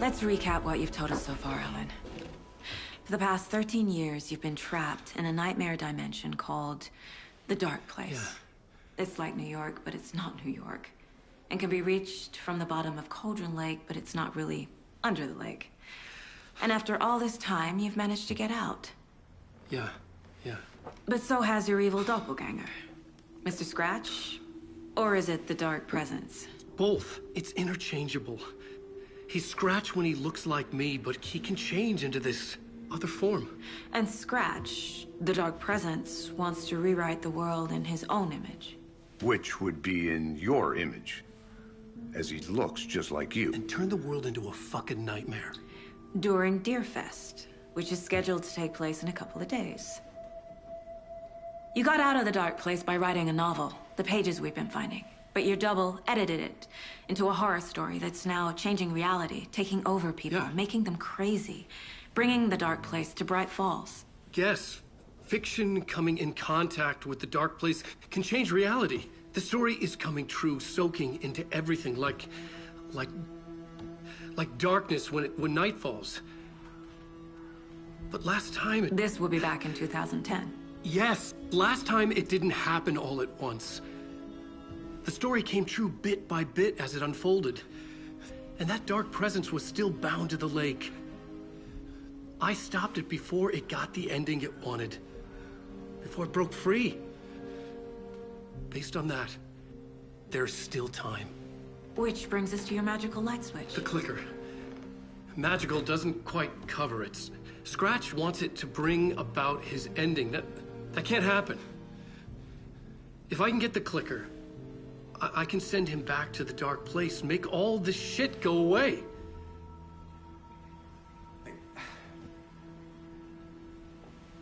Let's recap what you've told us so far, Alan. For the past 13 years, you've been trapped in a nightmare dimension called the Dark Place. Yeah. It's like New York, but it's not New York. And can be reached from the bottom of Cauldron Lake, but it's not really under the lake. And after all this time, you've managed to get out. Yeah. But so has your evil doppelganger. Mr. Scratch? Or is it the Dark Presence? Both. It's interchangeable. He's Scratch when he looks like me, but he can change into this other form. And Scratch, the Dark Presence, wants to rewrite the world in his own image. Which would be in your image, as he looks just like you. And turn the world into a fucking nightmare. During Deerfest, which is scheduled to take place in a couple of days. You got out of the Dark Place by writing a novel, the pages we've been finding. But your double edited it into a horror story that's now changing reality, taking over people, making them crazy, bringing the Dark Place to Bright Falls. Yes, fiction coming in contact with the Dark Place can change reality. The story is coming true, soaking into everything, like darkness when night falls. But last time This will be back in 2010. Yes, last time it didn't happen all at once. The story came true bit by bit as it unfolded. And that dark presence was still bound to the lake. I stopped it before it got the ending it wanted. Before it broke free. Based on that, there's still time. Which brings us to your magical light switch. The clicker. Magical doesn't quite cover it. Scratch wants it to bring about his ending. That can't happen. If I can get the clicker, I can send him back to the Dark Place, make all this shit go away.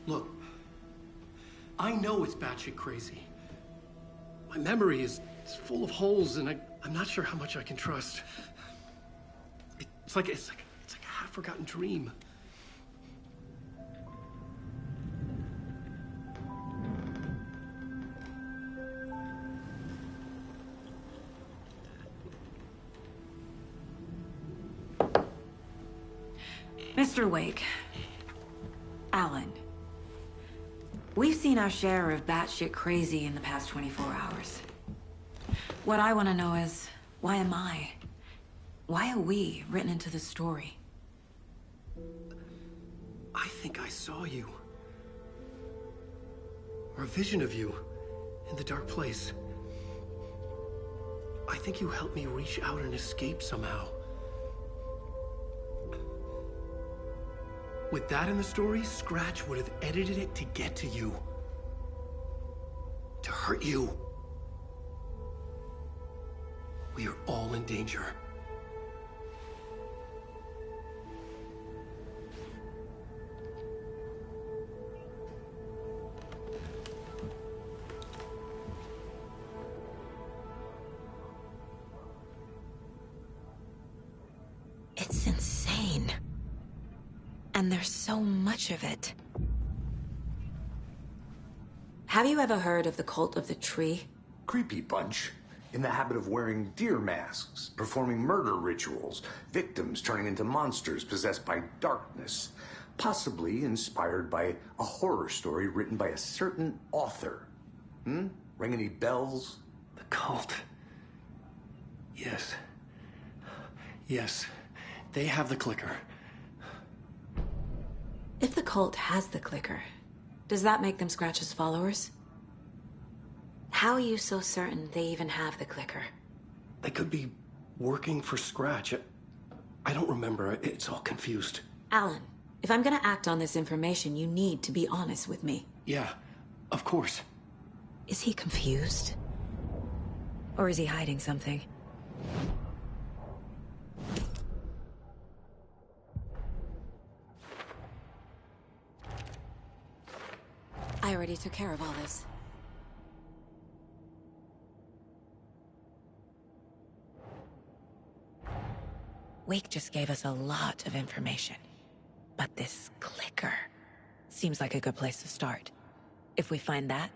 Look, I know it's batshit crazy. My memory is full of holes, and I'm not sure how much I can trust. It's like a half-forgotten dream. Mr. Wake, Alan, we've seen our share of batshit crazy in the past 24 hours. What I want to know is, why am I? Why are we written into the story? I think I saw you. Or a vision of you in the Dark Place. I think you helped me reach out and escape somehow. With that in the story, Scratch would have edited it to get to you. To hurt you. We are all in danger. It's insane. And there's so much of it. Have you ever heard of the Cult of the Tree? Creepy bunch. In the habit of wearing deer masks, performing murder rituals, victims turning into monsters possessed by darkness, possibly inspired by a horror story written by a certain author. Ring any bells? The cult. Yes. Yes. They have the clicker. If the cult has the clicker, does that make them Scratch's followers? How are you so certain they even have the clicker? They could be working for Scratch. I don't remember. It's all confused. Alan, if I'm gonna act on this information, you need to be honest with me. Yeah, of course. Is he confused? Or is he hiding something? I already took care of all this. Wake just gave us a lot of information. But this clicker seems like a good place to start. If we find that,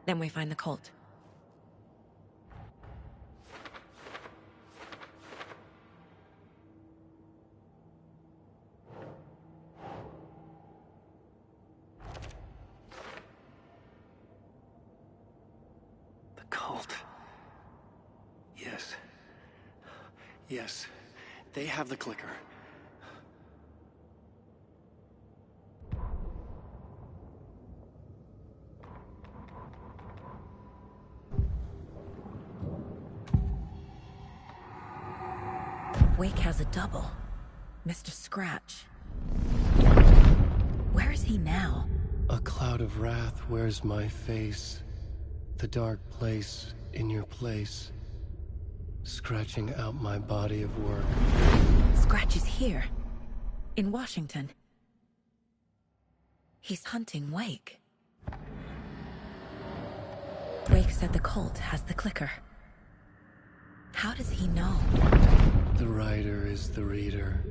then we find the cult. Yes, they have the clicker. Wake has a double. Mr. Scratch. Where is he now? A cloud of wrath wears my face. The dark place in your place. Scratching out my body of work. Scratch is here. In Washington. He's hunting Wake. Wake said the cult has the clicker. How does he know? The writer is the reader.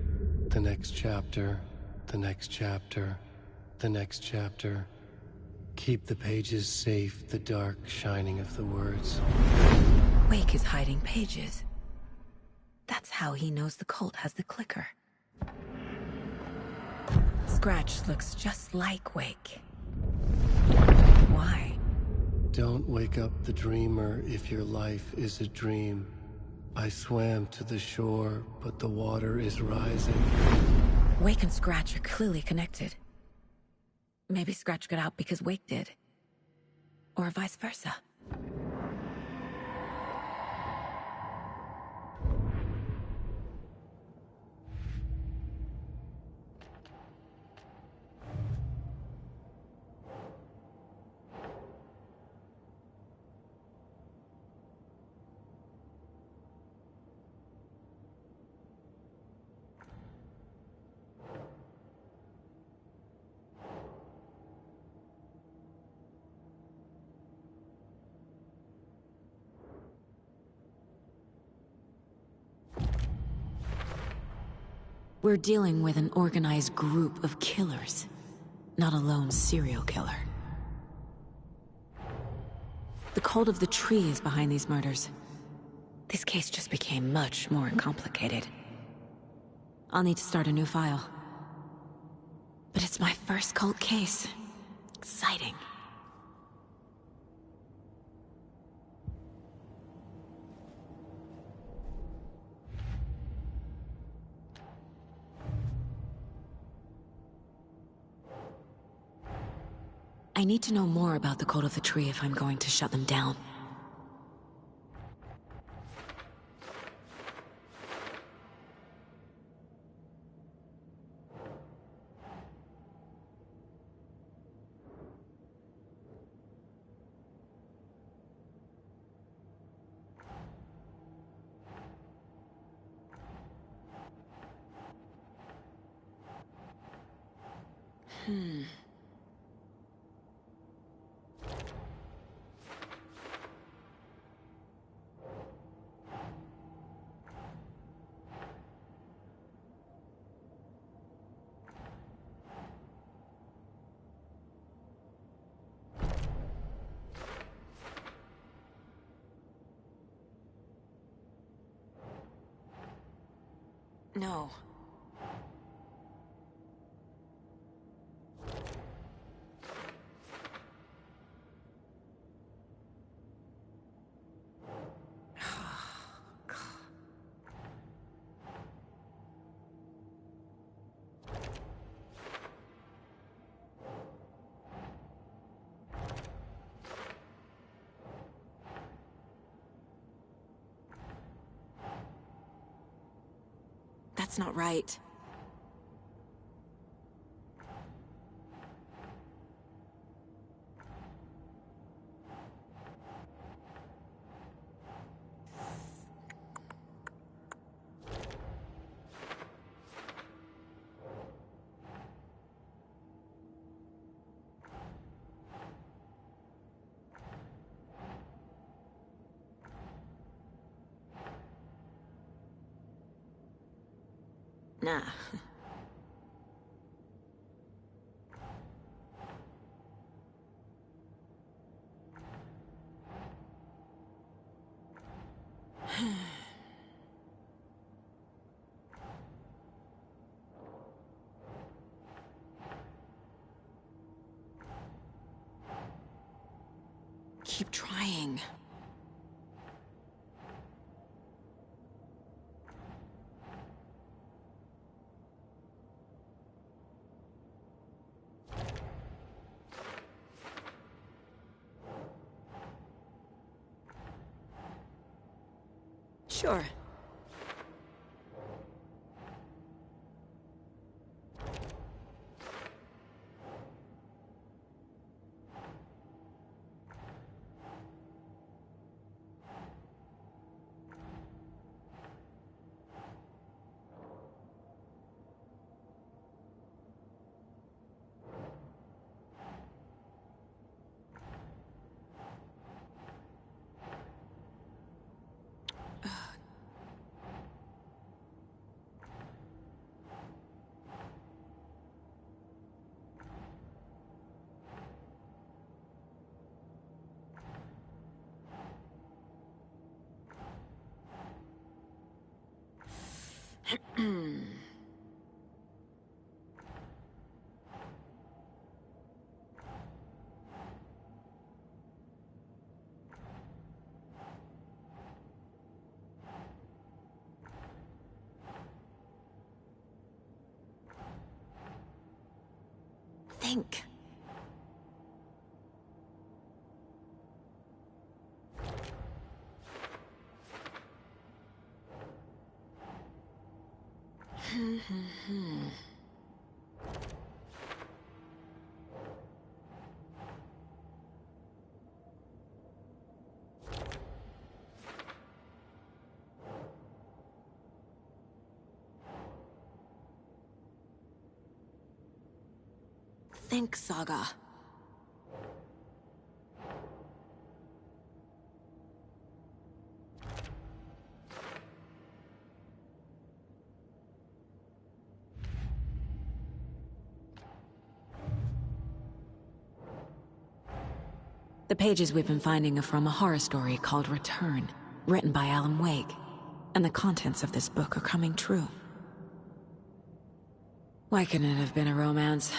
The next chapter, the next chapter, the next chapter. Keep the pages safe, the dark shining of the words. Wake is hiding pages. That's how he knows the cult has the clicker. Scratch looks just like Wake. Why? Don't wake up the dreamer if your life is a dream. I swam to the shore, but the water is rising. Wake and Scratch are clearly connected. Maybe Scratch got out because Wake did. Or vice versa. We're dealing with an organized group of killers, not a lone serial killer. The cult of the tree is behind these murders. This case just became much more complicated. I'll need to start a new file. But it's my first cult case. Exciting. I need to know more about the cult of the tree if I'm going to shut them down. No. That's not right. Nah. Keep trying. Sure. Think. Think, Saga. The pages we've been finding are from a horror story called Return, written by Alan Wake. And the contents of this book are coming true. Why couldn't it have been a romance?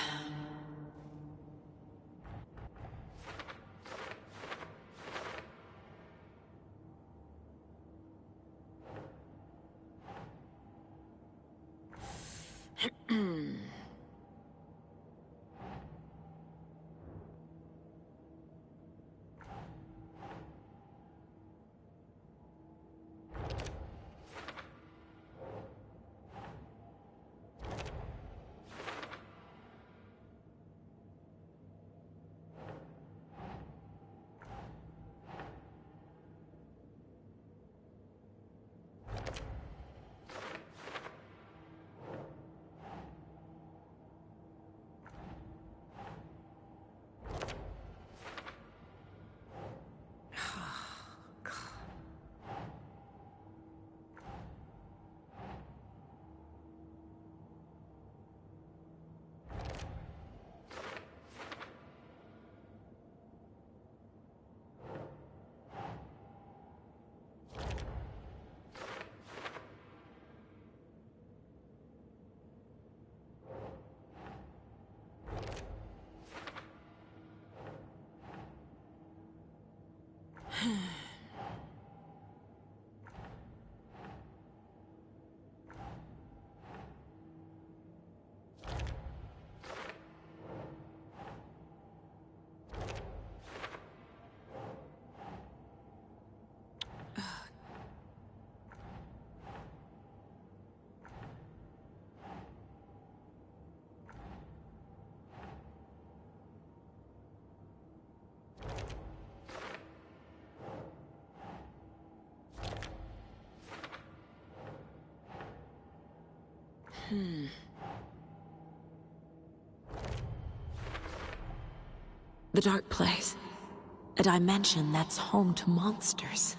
The dark place. A dimension that's home to monsters.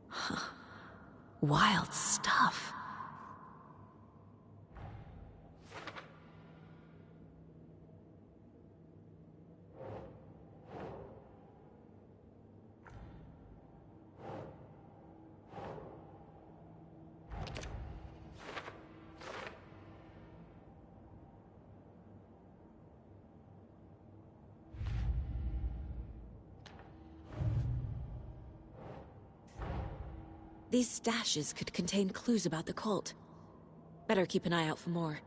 Huh. Wild stuff. These stashes could contain clues about the cult. Better keep an eye out for more.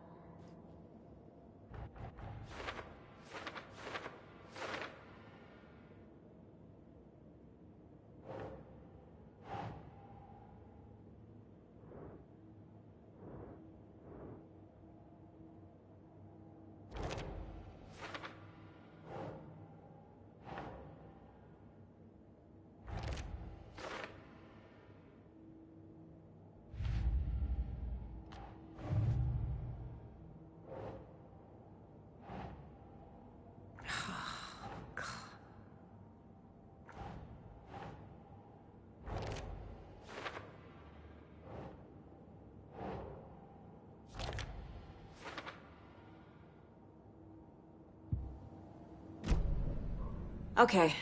Okay,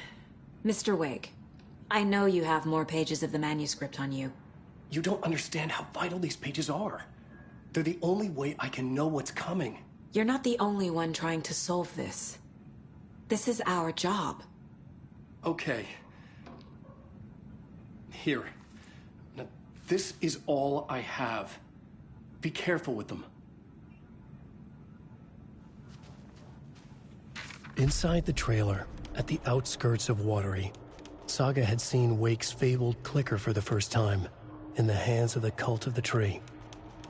Mr. Wake. I know you have more pages of the manuscript on you. You don't understand how vital these pages are. They're the only way I can know what's coming. You're not the only one trying to solve this. This is our job. Okay. Here. Now, this is all I have. Be careful with them. Inside the trailer, at the outskirts of Watery, Saga had seen Wake's fabled clicker for the first time, in the hands of the Cult of the Tree.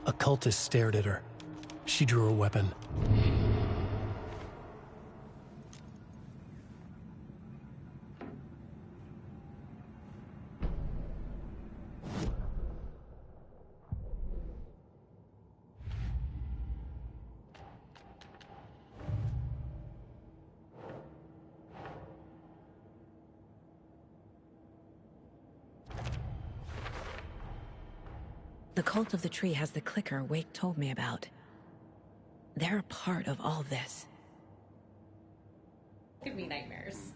A cultist stared at her. She drew a weapon. The Cult of the Tree has the clicker Wake told me about. They're a part of all this. Give me nightmares.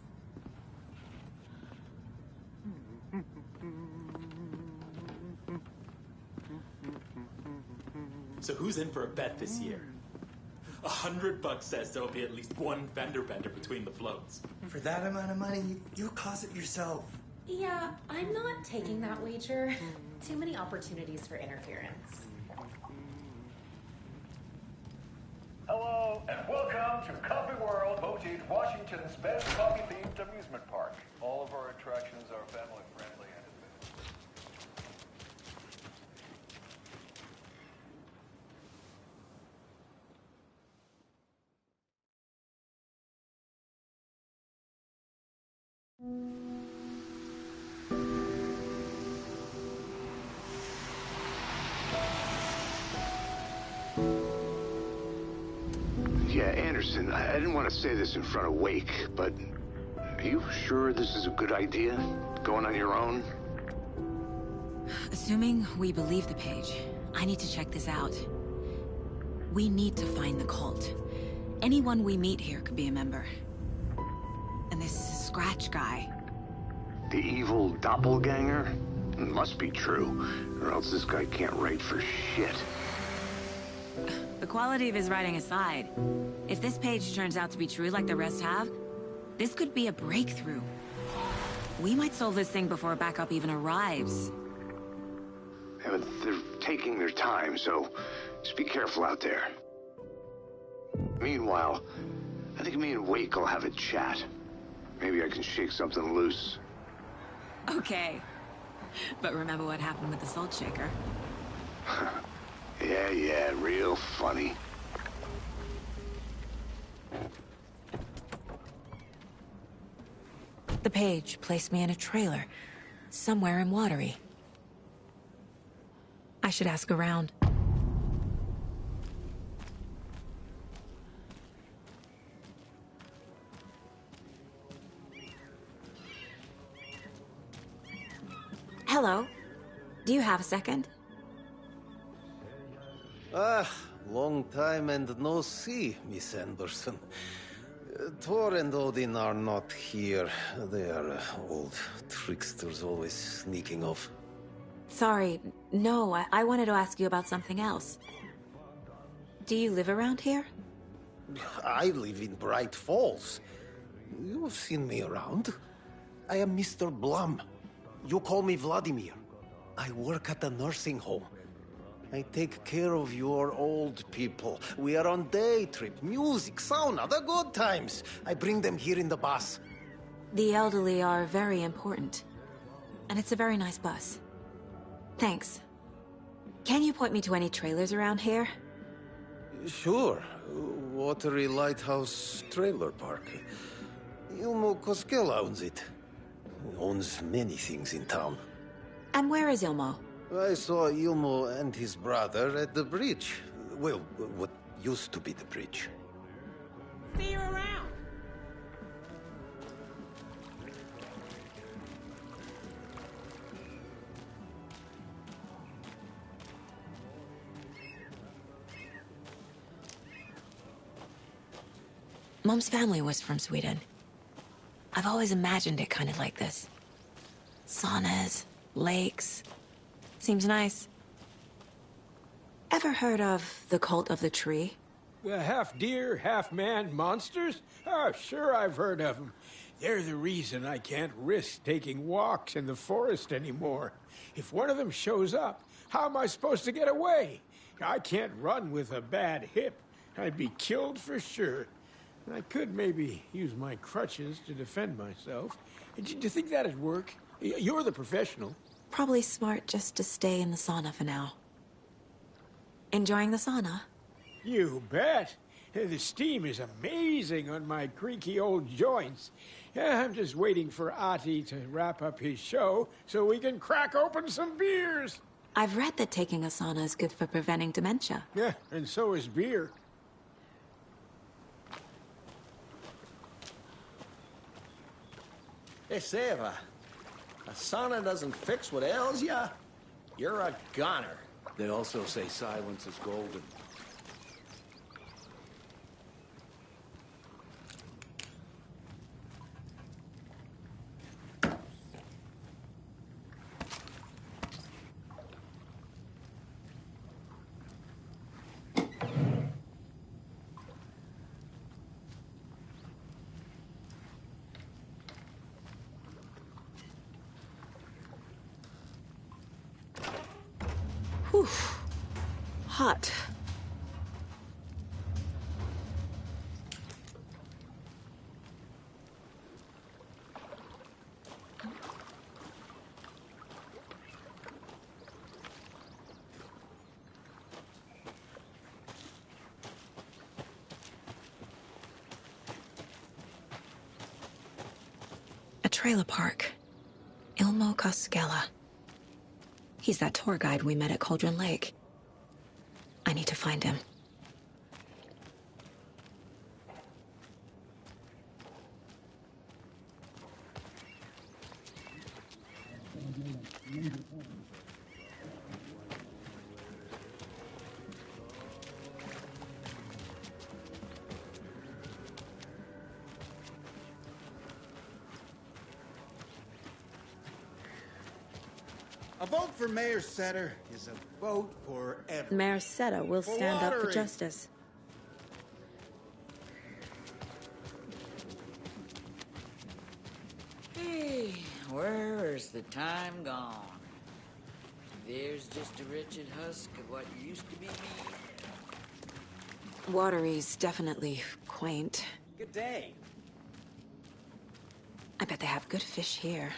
So who's in for a bet this year? $100 says there'll be at least one fender bender between the floats. For that amount of money, you'll cause it yourself. Yeah, I'm not taking that wager. Too many opportunities for interference. Hello, and welcome to Coffee World, voted Washington's best coffee-themed amusement park. All of our attractions are family-friendly and advanced. Yeah, Anderson, I didn't want to say this in front of Wake, but are you sure this is a good idea? Going on your own? Assuming we believe the page, I need to check this out. We need to find the cult. Anyone we meet here could be a member. And this Scratch guy. The evil doppelganger? Must be true, or else this guy can't write for shit. The quality of his writing aside, if this page turns out to be true like the rest have, this could be a breakthrough. We might solve this thing before backup even arrives. Yeah, but they're taking their time, so just be careful out there. Meanwhile, I think me and Wake will have a chat. Maybe I can shake something loose. Okay. But remember what happened with the Salt Shaker? Yeah, real funny. The page placed me in a trailer, somewhere in Watery. I should ask around. Hello. Do you have a second? Long time and no see, Miss Anderson. Thor and Odin are not here. They are old tricksters always sneaking off. Sorry, no, I wanted to ask you about something else. Do you live around here? I live in Bright Falls. You've seen me around. I am Mr. Blum. You call me Vladimir. I work at a nursing home. I take care of your old people. We are on day trip, music, sauna, the good times. I bring them here in the bus. The elderly are very important. And it's a very nice bus. Thanks. Can you point me to any trailers around here? Sure. Watery Lighthouse Trailer Park. Ilmo Koskela owns it. He owns many things in town. And where is Ilmo? I saw Ilmo and his brother at the bridge. Well, what used to be the bridge. See you around. Mom's family was from Sweden. I've always imagined it kind of like this. Saunas, lakes. Seems nice. Ever heard of the Cult of the Tree? Half deer, half man monsters? Oh, sure I've heard of them. They're the reason I can't risk taking walks in the forest anymore. If one of them shows up, how am I supposed to get away? I can't run with a bad hip. I'd be killed for sure. I could maybe use my crutches to defend myself. Do you think that'd work? You're the professional. Probably smart just to stay in the sauna for now. Enjoying the sauna? You bet. The steam is amazing on my creaky old joints. I'm just waiting for Ati to wrap up his show so we can crack open some beers. I've read that taking a sauna is good for preventing dementia. Yeah, and so is beer. They say if a sauna doesn't fix what ails ya, you're a goner. They also say silence is golden. Whew. Hot. A trailer park. Ilmo Koskela. He's that tour guide we met at Cauldron Lake. I need to find him. A vote for Mayor Setter is a vote for everyone. Mayor Seta will stand up for watering. justice. Hey, where's the time gone? There's just a wretched husk of what used to be me. Watery's definitely quaint. Good day. I bet they have good fish here.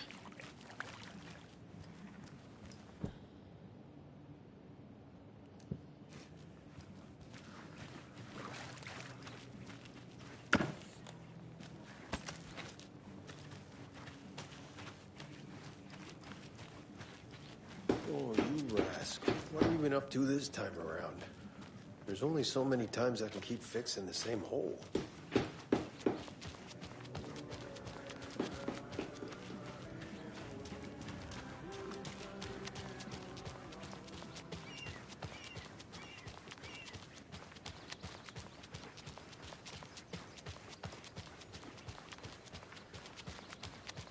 Oh, you rascal. What have you been up to this time around? There's only so many times I can keep fixing the same hole.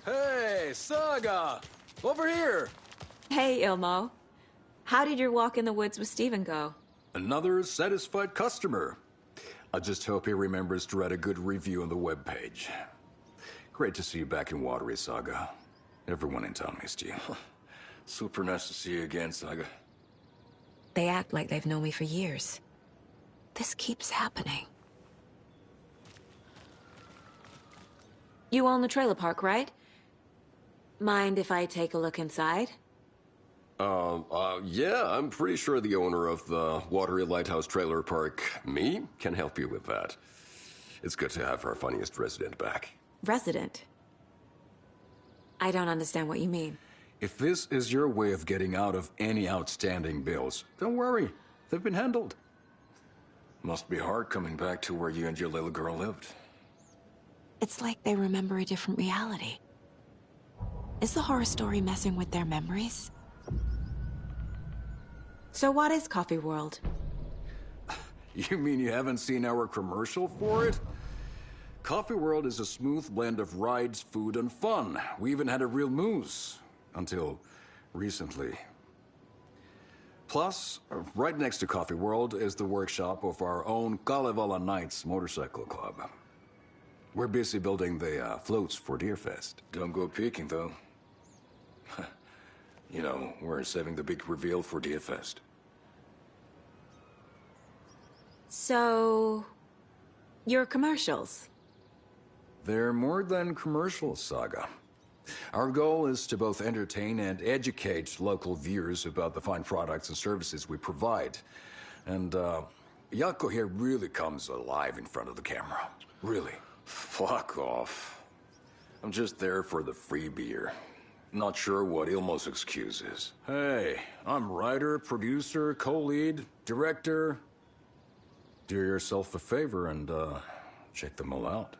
Hey, Saga! Over here! Hey, Ilmo. How did your walk in the woods with Steven go? Another satisfied customer. I just hope he remembers to write a good review on the webpage. Great to see you back in Watery, Saga. Everyone in town missed you. Super nice to see you again, Saga. They act like they've known me for years. This keeps happening. You own the trailer park, right? Mind if I take a look inside? Yeah, I'm pretty sure the owner of the Watery Lighthouse Trailer Park, me, can help you with that. It's good to have our funniest resident back. Resident? I don't understand what you mean. If this is your way of getting out of any outstanding bills, don't worry. They've been handled. Must be hard coming back to where you and your little girl lived. It's like they remember a different reality. Is the horror story messing with their memories? So what is Coffee World? You mean you haven't seen our commercial for it? Coffee World is a smooth blend of rides, food, and fun. We even had a real moose. Until recently. Plus, right next to Coffee World is the workshop of our own Kalevala Knights Motorcycle Club. We're busy building the floats for Deerfest. Don't go peeking, though. You know, we're saving the big reveal for Deerfest. So, your commercials? They're more than commercials, Saga. Our goal is to both entertain and educate local viewers about the fine products and services we provide. And, Jaakko here really comes alive in front of the camera. Really. Fuck off. I'm just there for the free beer. Not sure what Ilmo's excuse is. Hey, I'm writer, producer, co-lead, director. Do yourself a favor and, check them all out.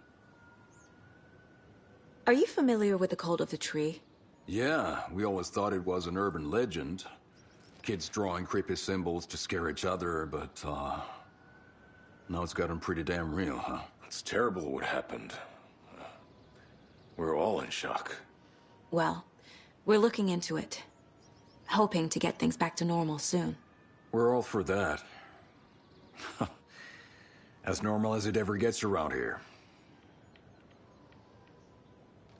Are you familiar with the Cult of the Tree? Yeah, we always thought it was an urban legend. Kids drawing creepy symbols to scare each other, but, now it's gotten pretty damn real, huh? It's terrible what happened. We're all in shock. Well, we're looking into it. Hoping to get things back to normal soon. We're all for that. As normal as it ever gets around here.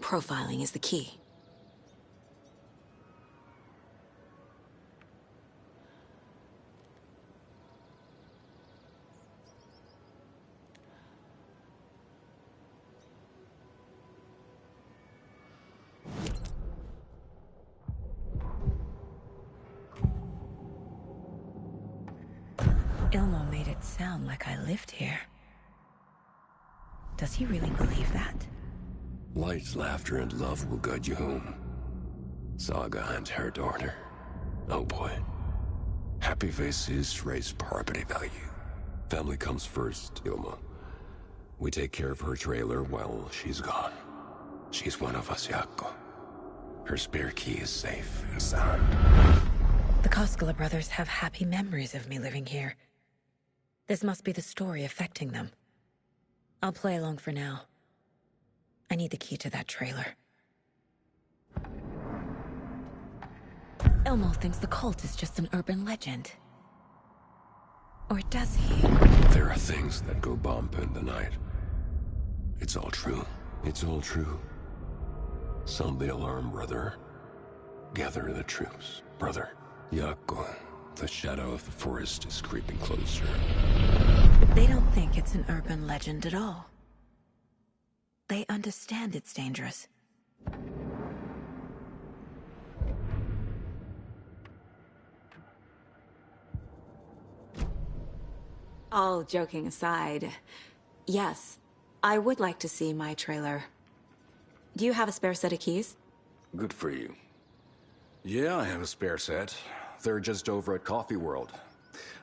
Profiling is the key. Ilmo made it sound like I lived here. Does he really believe that? Light, laughter, and love will guide you home. Saga and her daughter. Oh boy. Happy faces raise property value. Family comes first, Ilma. We take care of her trailer while she's gone. She's one of us, Jaakko. Her spare key is safe and sound. The Koskela brothers have happy memories of me living here. This must be the story affecting them. I'll play along for now. I need the key to that trailer. Elmo thinks the cult is just an urban legend. Or does he? There are things that go bump in the night. It's all true. It's all true. Sound the alarm, brother. Gather the troops, brother. Jaakko, the shadow of the forest is creeping closer. They don't think it's an urban legend at all. They understand it's dangerous. All joking aside, yes, I would like to see my trailer. Do you have a spare set of keys? Good for you. Yeah, I have a spare set. They're just over at Coffee World.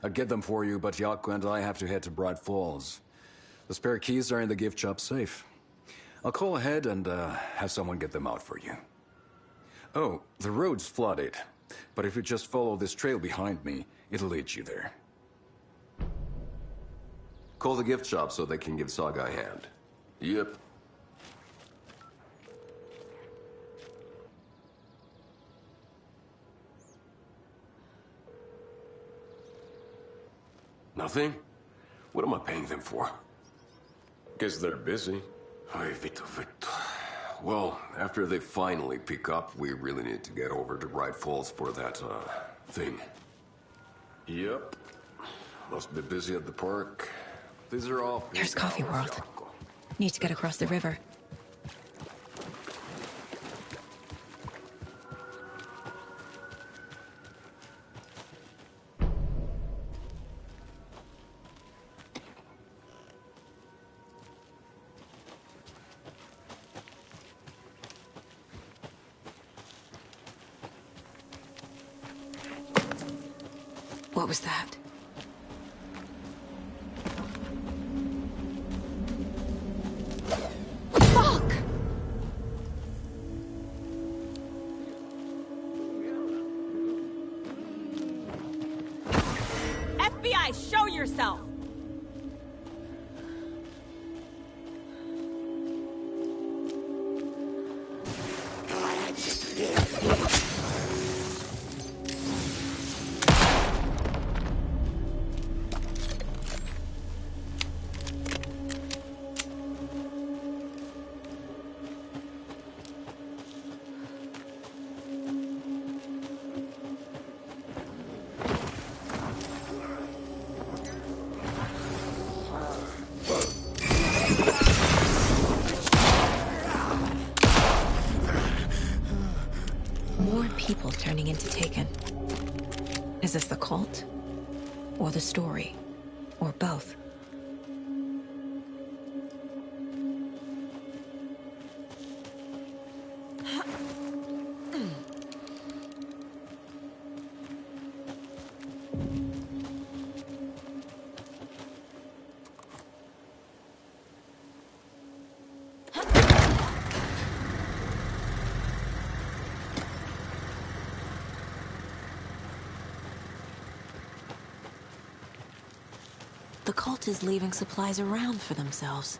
I'd get them for you, but Jaakko and I have to head to Bright Falls. The spare keys are in the gift shop safe. I'll call ahead and have someone get them out for you. Oh, the road's flooded, but if you just follow this trail behind me, it'll lead you there. Call the gift shop so they can give Saga a hand. Yep. Nothing? What am I paying them for? Guess they're busy. Ay, Vito. Well, after they finally pick up, we really need to get over to Bright Falls for that, thing. Yep. Must be busy at the park. These are all... There's Coffee World. Need to get across the river. What was that? Fuck! FBI, show yourself! More people turning into Taken. Is this the cult? Or the story? Or both? The cult is leaving supplies around for themselves.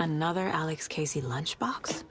Another Alex Casey lunchbox?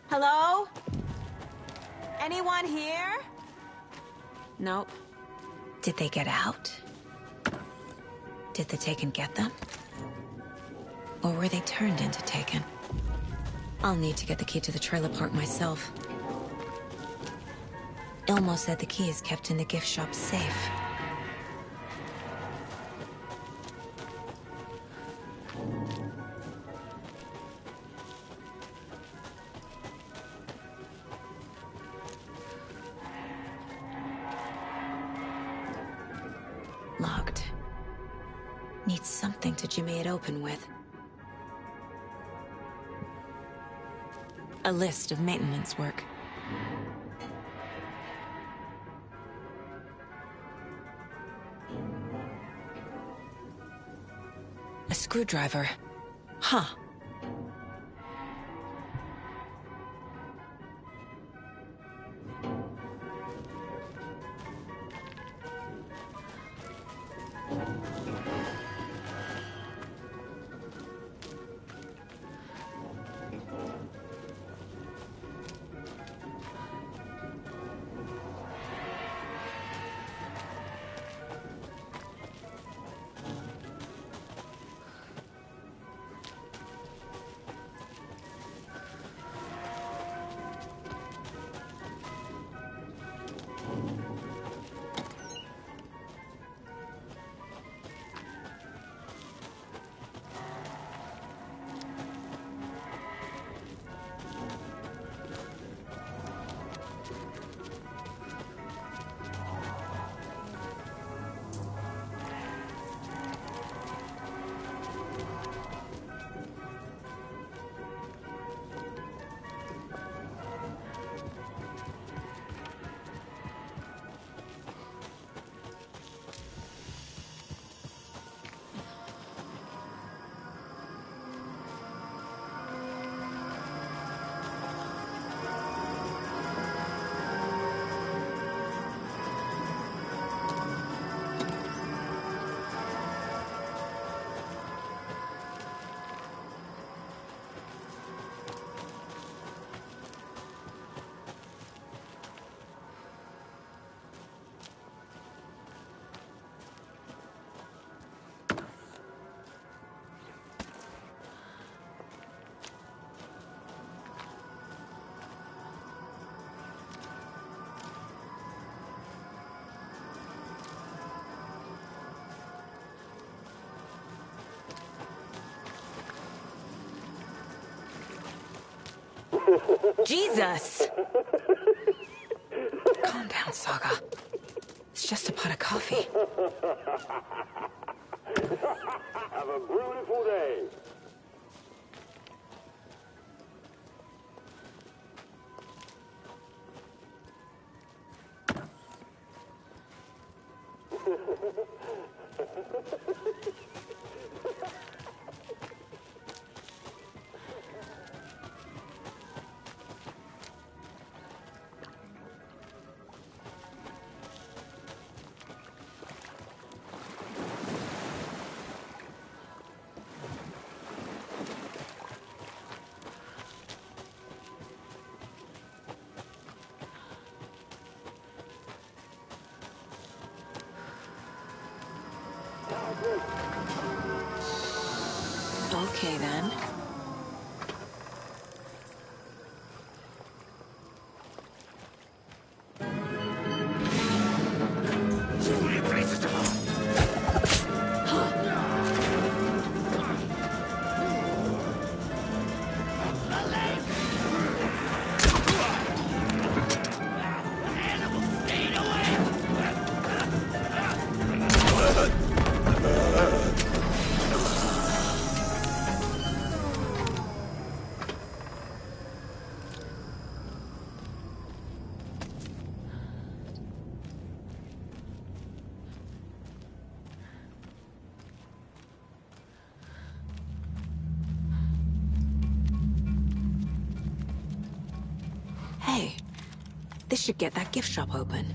Hello? Anyone here? Nope. Did they get out? Did the Taken get them? Or were they turned into Taken? I'll need to get the key to the trailer park myself. Ilmo said the key is kept in the gift shop safe. Locked. Needs something to jimmy it open with. A list of maintenance work. A screwdriver. Huh. Jesus! Calm down, Saga. It's just a pot of coffee. Have a beautiful day. Okay, then. Hey, this should get that gift shop open.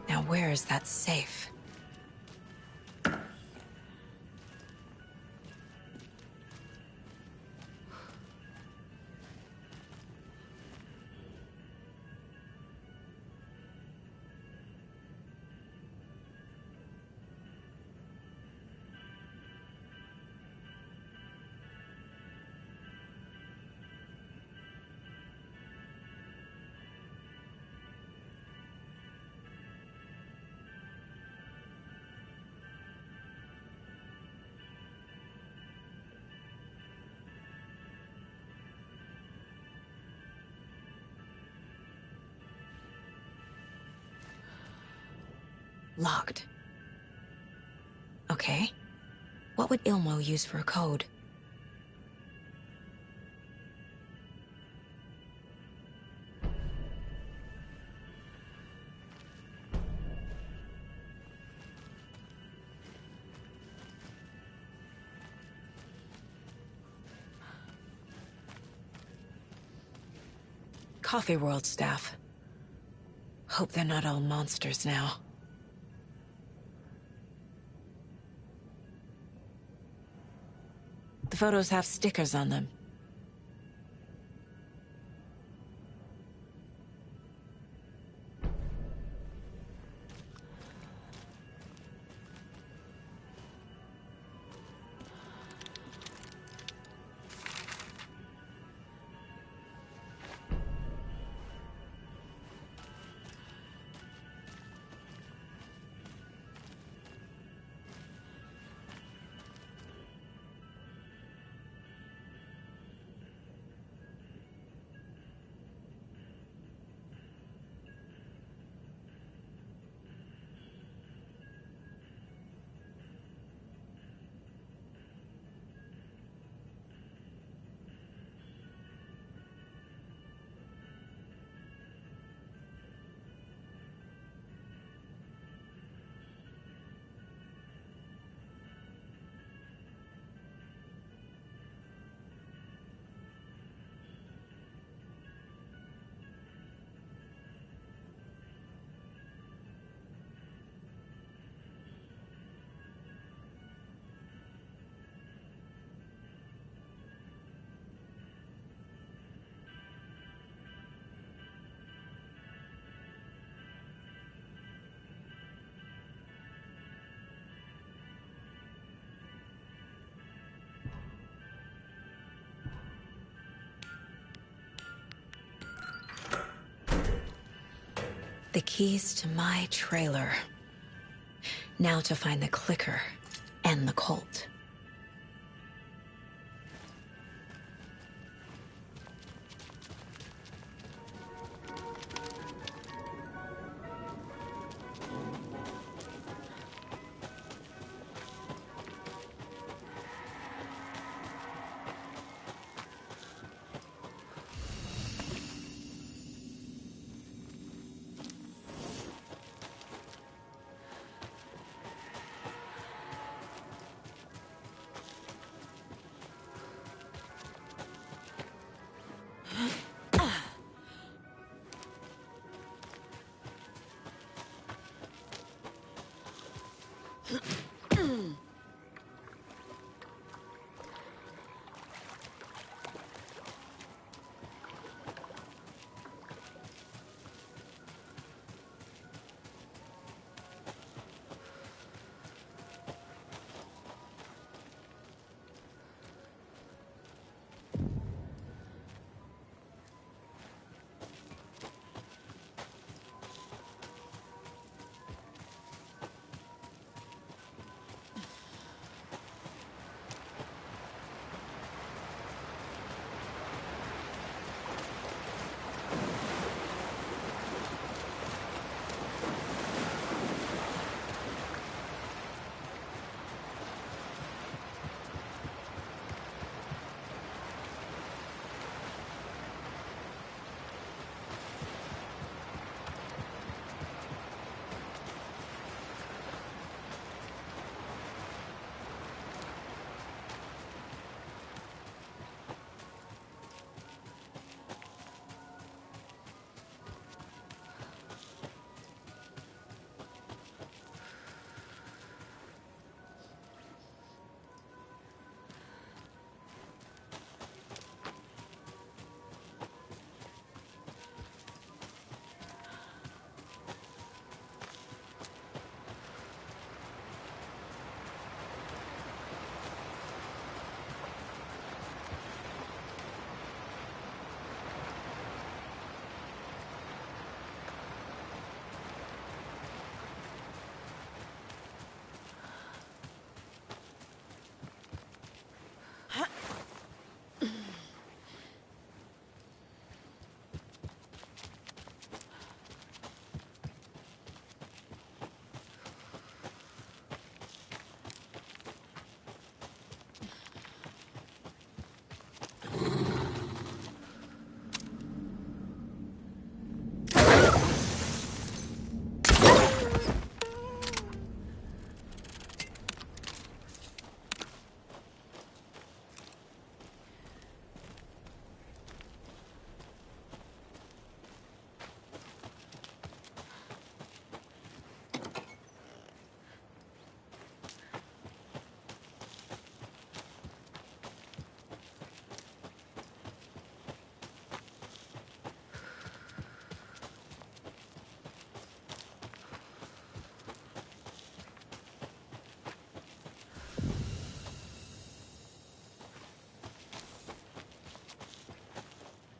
Now, where is that safe? Locked. Okay. What would Ilmo use for a code? Coffee World staff. Hope they're not all monsters now. The photos have stickers on them. The keys to my trailer. Now to find the clicker and the cult.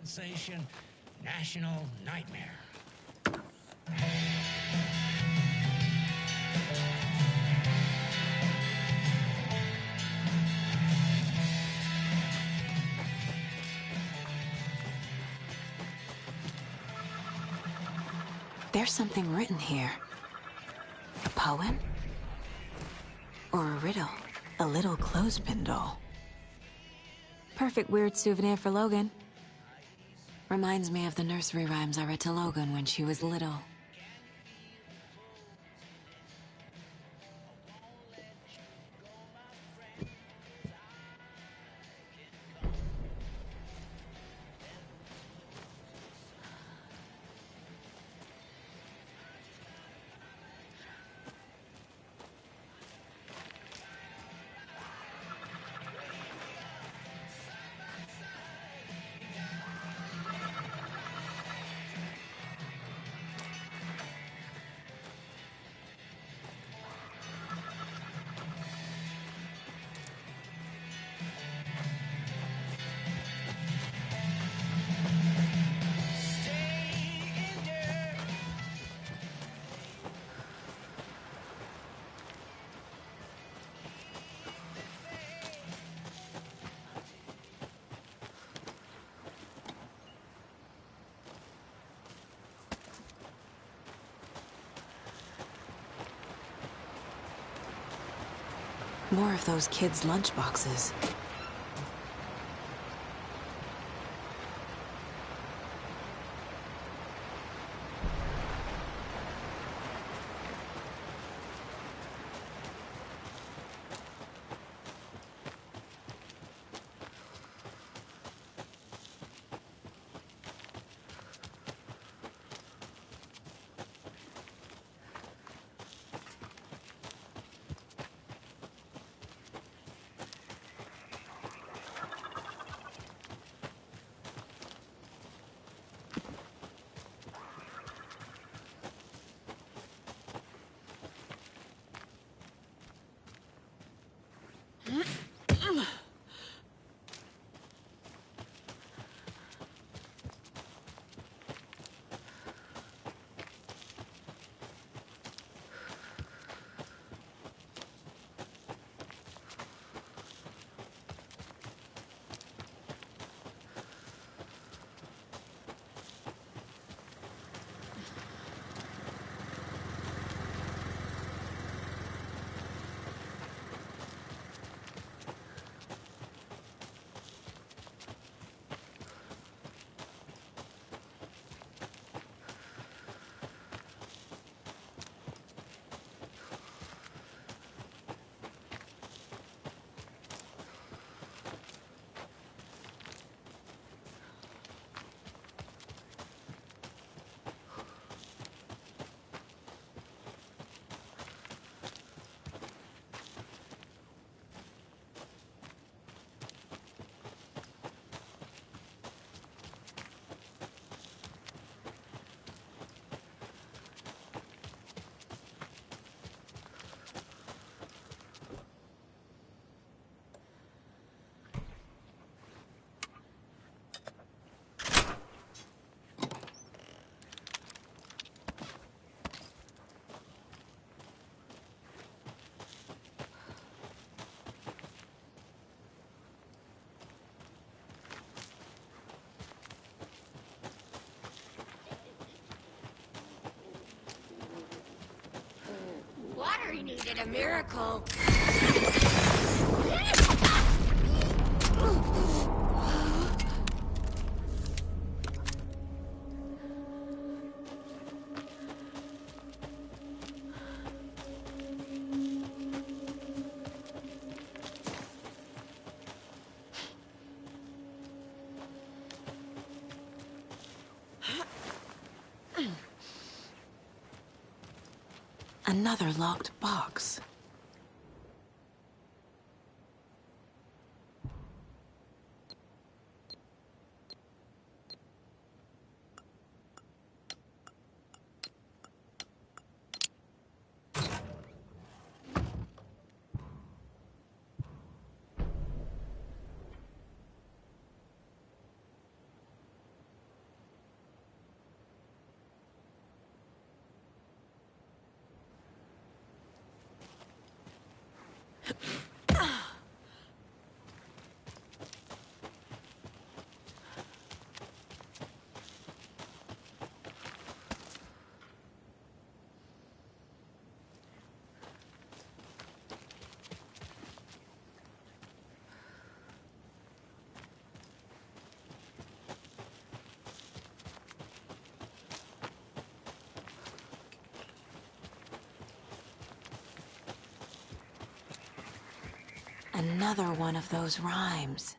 Sensation, national nightmare. There's something written here. A poem? Or a riddle? A little clothespin doll. Perfect weird souvenir for Logan. Reminds me of the nursery rhymes I read to Logan when she was little. More of those kids' lunchboxes. Water needed a miracle. Another locked box. Another one of those rhymes.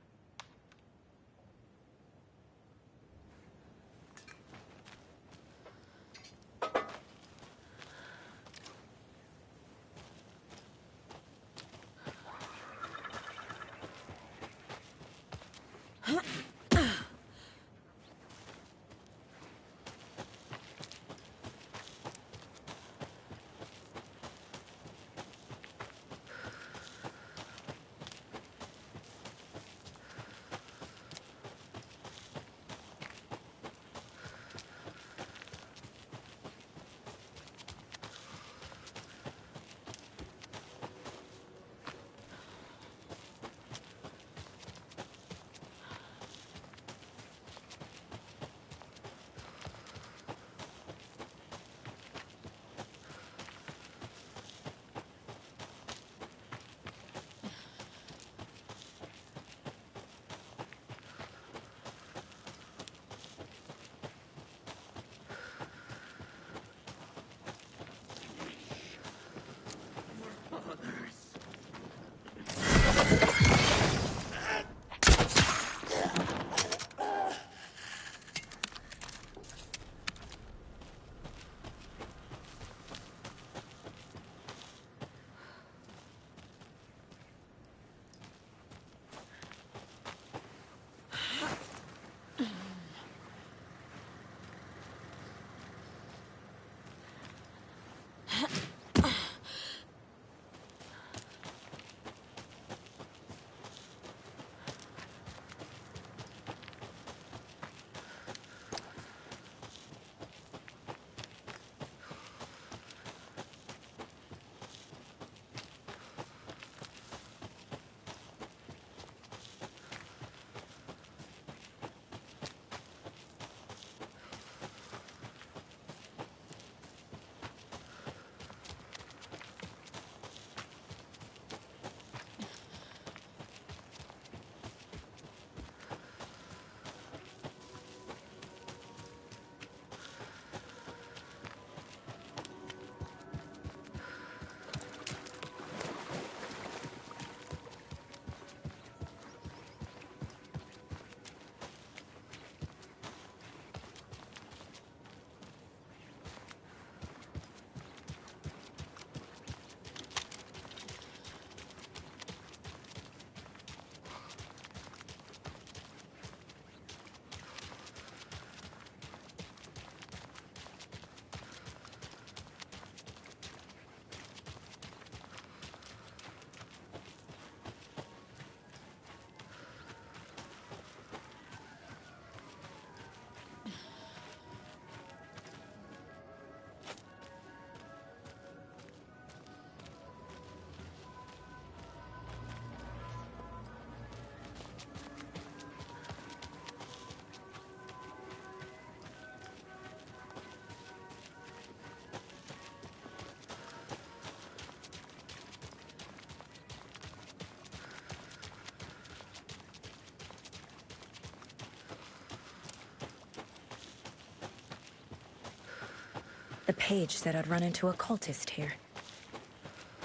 The page said I'd run into a cultist here.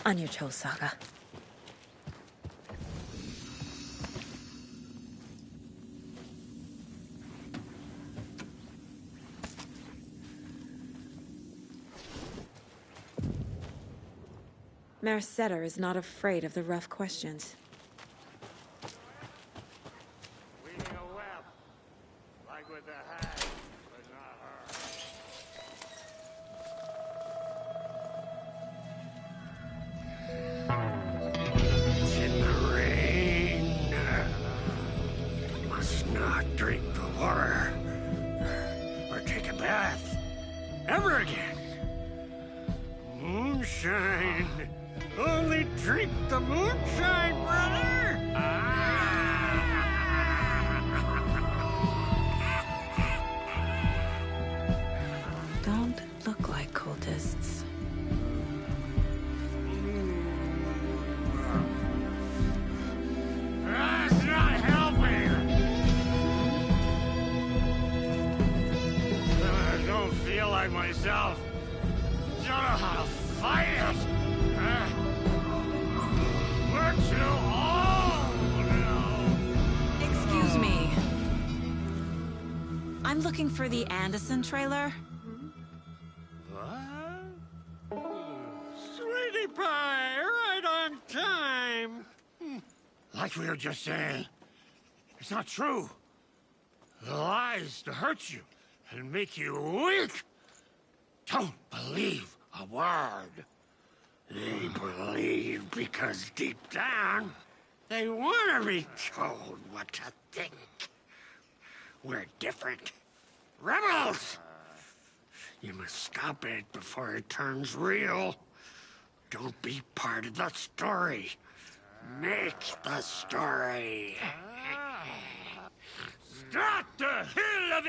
On your Cho saga. Mayor Setter is not afraid of the rough questions. Weaving a web, like with the hag, but not her. It's in the rain. Must not drink the water or take a bath ever again. Moonshine. Only drink the moonshine, brother! Don't look like cultists. That's not helping! I don't feel like myself. Don't know how to fight it! We're too old now! Excuse me. I'm looking for the Anderson trailer. What? Sweetie pie, right on time! Like we were just saying, it's not true. The lies to hurt you and make you weak. Don't believe a word. They believe because deep down, they want to be told what to think. We're different. Rebels! You must stop it before it turns real. Don't be part of the story. Make the story. Start the hell of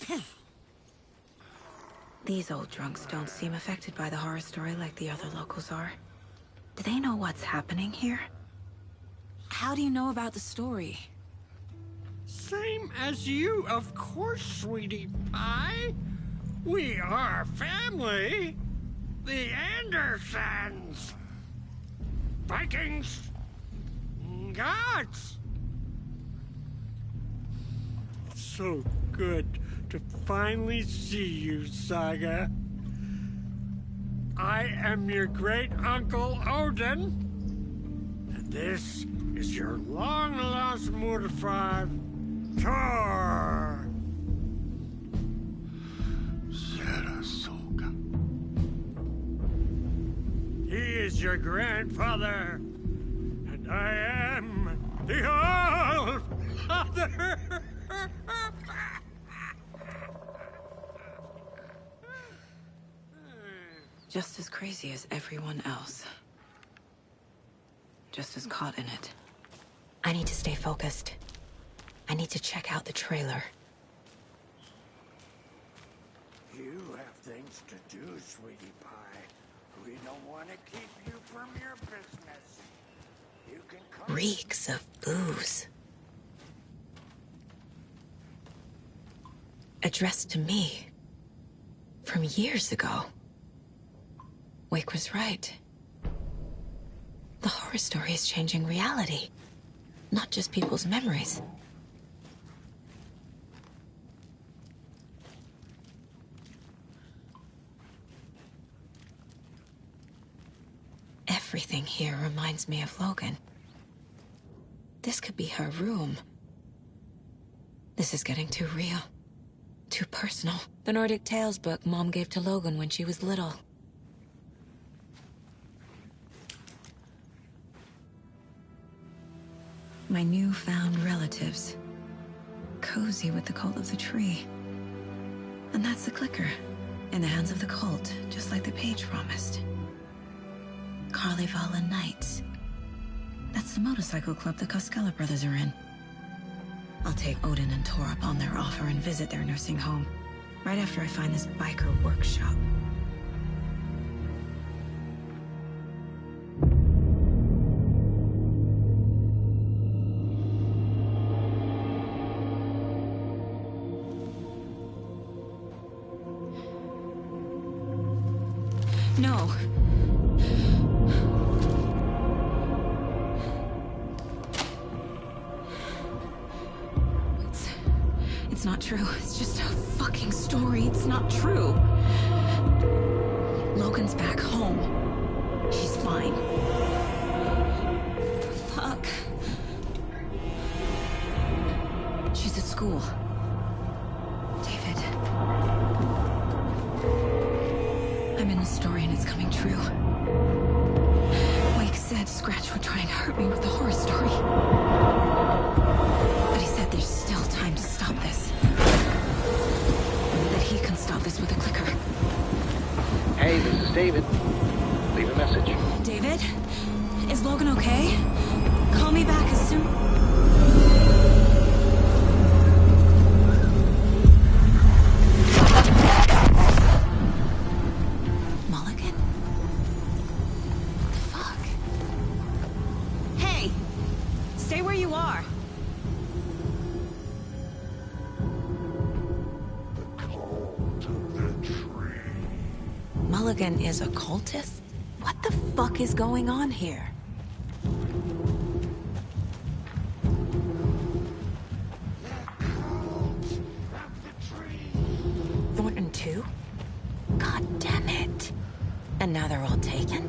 it! These old drunks don't seem affected by the horror story like the other locals are. Do they know what's happening here? How do you know about the story? Same as you, of course, sweetie pie. We are family. The Andersons. Vikings. Gods. So good to finally see you, Saga. I am your great-uncle Odin. And this is your long-lost Murfar, Thor. Sarasota. He is your grandfather, and I am the All-Father. Just as crazy as everyone else. Just as caught in it. I need to stay focused. I need to check out the trailer. You have things to do, sweetie pie. We don't want to keep you from your business. You can come. Reeks of booze. Addressed to me. From years ago. Wake was right. The horror story is changing reality. Not just people's memories. Everything here reminds me of Logan. This could be her room. This is getting too real. Too personal. The Nordic Tales book Mom gave to Logan when she was little. My newfound relatives. Cozy with the cult of the tree. And that's the clicker. In the hands of the cult, just like the page promised. Carnival Knights. That's the motorcycle club the Koskela brothers are in. I'll take Odin and Tor up on their offer and visit their nursing home. Right after I find this biker workshop. No. It's not true. It's just a fucking story. It's not true. Logan's back home. She's fine. Fuck. She's at school. David. I'm in the story and it's coming true. Wake said Scratch would try and hurt me with the horror story. But he said there's still time to stop this. That he can stop this with a clicker. Hey, this is David. Leave a message. David? Is Logan okay? Call me back as soon... Mulligan? Fuck. Hey! Stay where you are. Mulligan is a cultist? What the fuck is going on here? Thornton too? God damn it. And now they're all taken?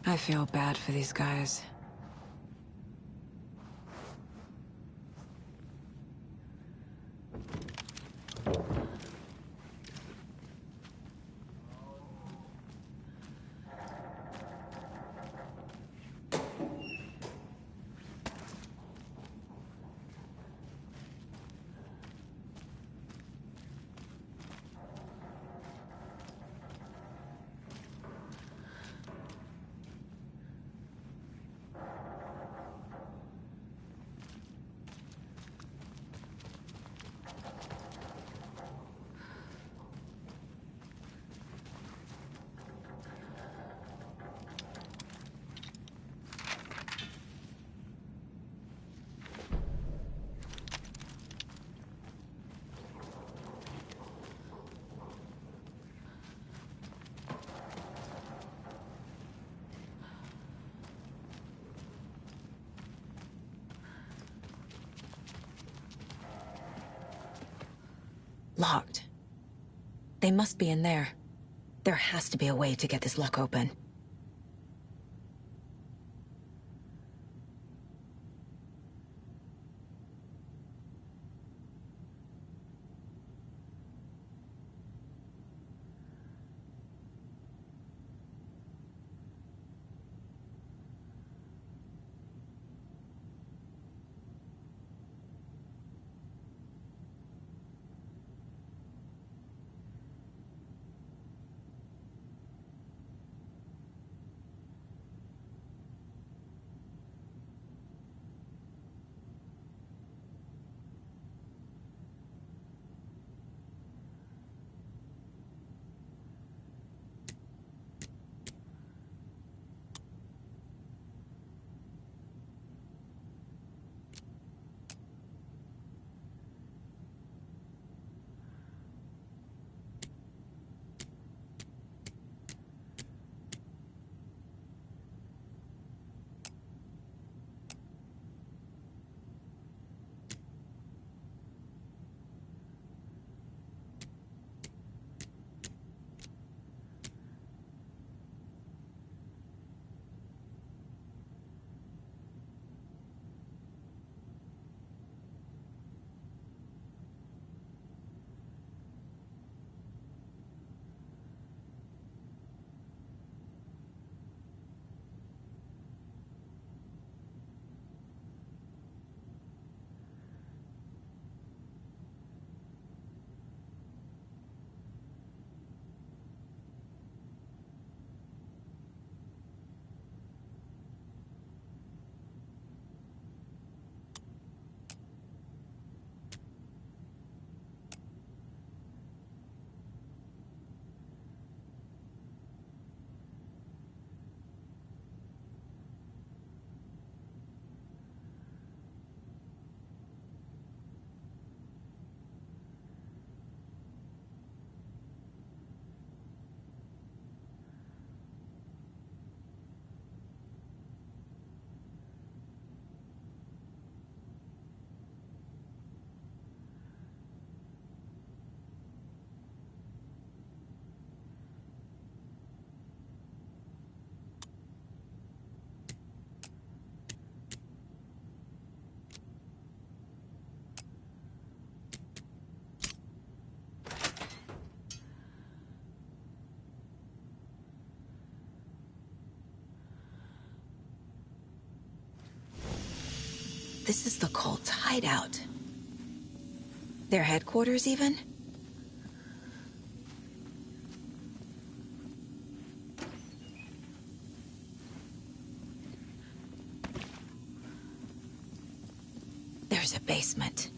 I feel bad for these guys. Locked. They must be in there. There has to be a way to get this lock open. This is the cult's hideout. Their headquarters, even? There's a basement.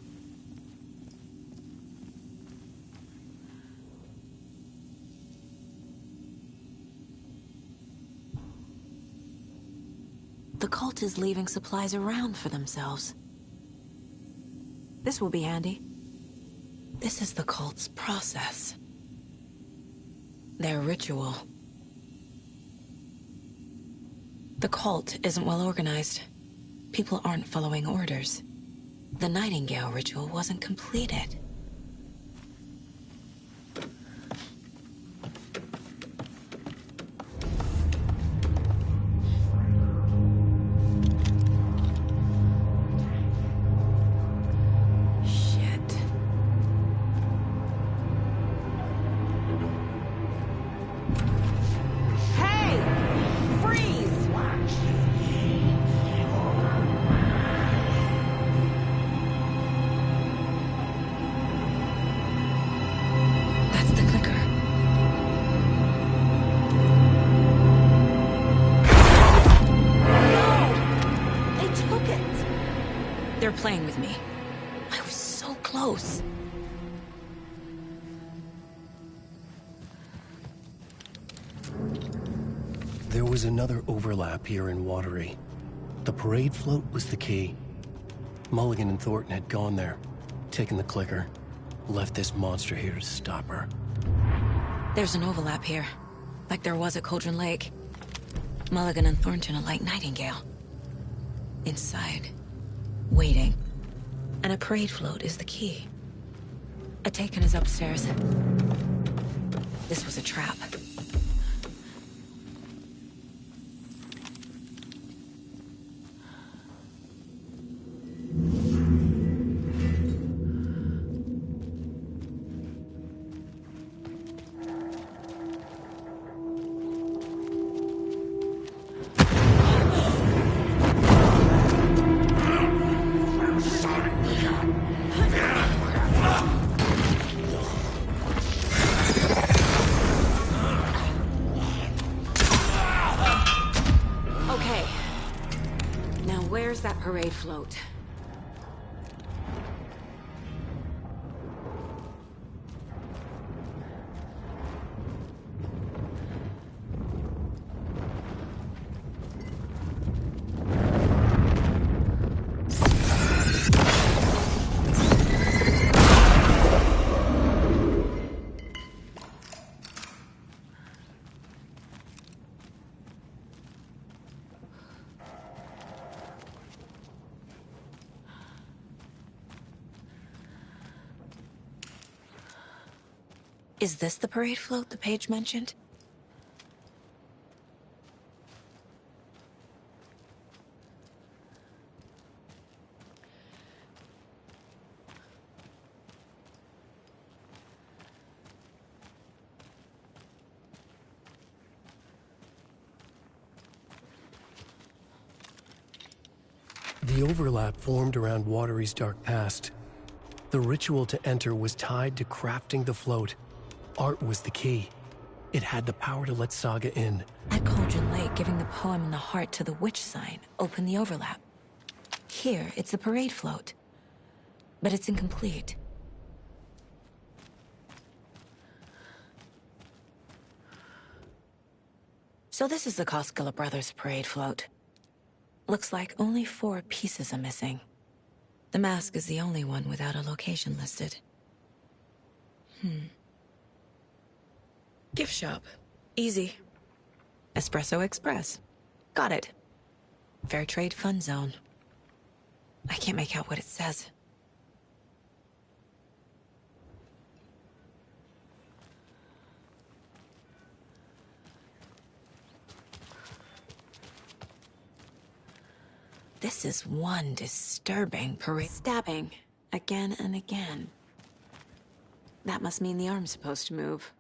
The cult is leaving supplies around for themselves. This will be handy. This is the cult's process. Their ritual. The cult isn't well organized. People aren't following orders. The Nightingale ritual wasn't completed. They're playing with me. I was so close. There was another overlap here in Watery. The parade float was the key. Mulligan and Thornton had gone there, taken the clicker, left this monster here to stop her. There's an overlap here, like there was at Cauldron Lake. Mulligan and Thornton are like Nightingale. Inside, waiting. And a parade float is the key. A taken is upstairs. This was a trap. Okay. Now where's that parade float? Is this the parade float the page mentioned? The overlap formed around Watery's dark past. The ritual to enter was tied to crafting the float. Art was the key. It had the power to let Saga in. At Cauldron Lake, giving the poem and the heart to the witch sign opened the overlap. Here, it's the parade float. But it's incomplete. So this is the Koskela Brothers parade float. Looks like only 4 pieces are missing. The mask is the only one without a location listed. Gift shop. Easy. Espresso Express. Got it. Fair Trade Fun Zone. I can't make out what it says. This is one disturbing parade. Stabbing. Again and again. That must mean the arm's supposed to move.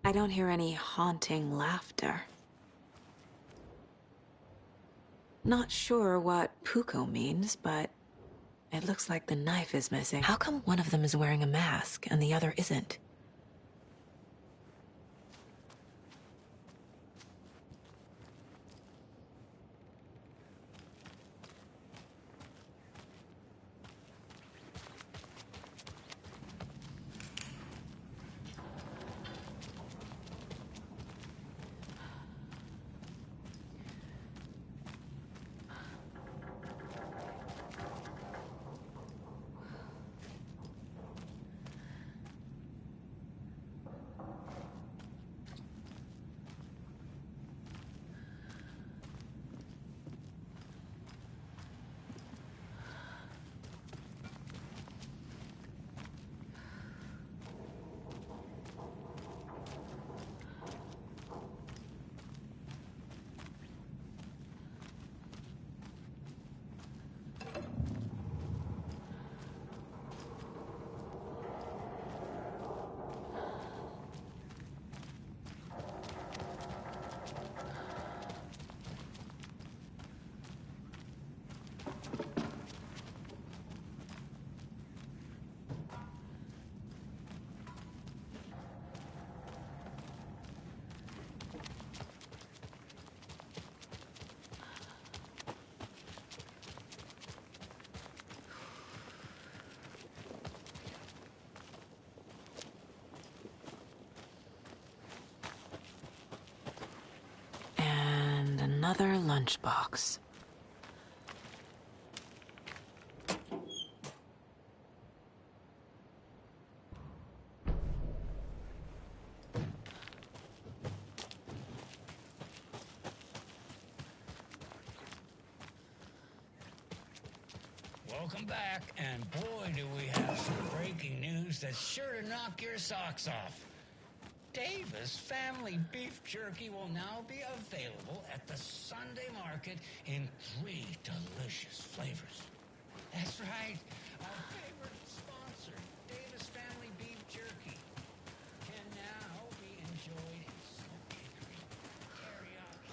I don't hear any haunting laughter. Not sure what Puko means, but it looks like the knife is missing. How come one of them is wearing a mask and the other isn't? Another lunchbox. Welcome back, and boy, do we have some breaking news that's sure to knock your socks off. Davis Family Beef Jerky will now be available at the Sunday market in 3 delicious flavors. That's right, our favorite sponsor, Davis Family Beef Jerky, can now be enjoyed in smoky cream, teriyaki,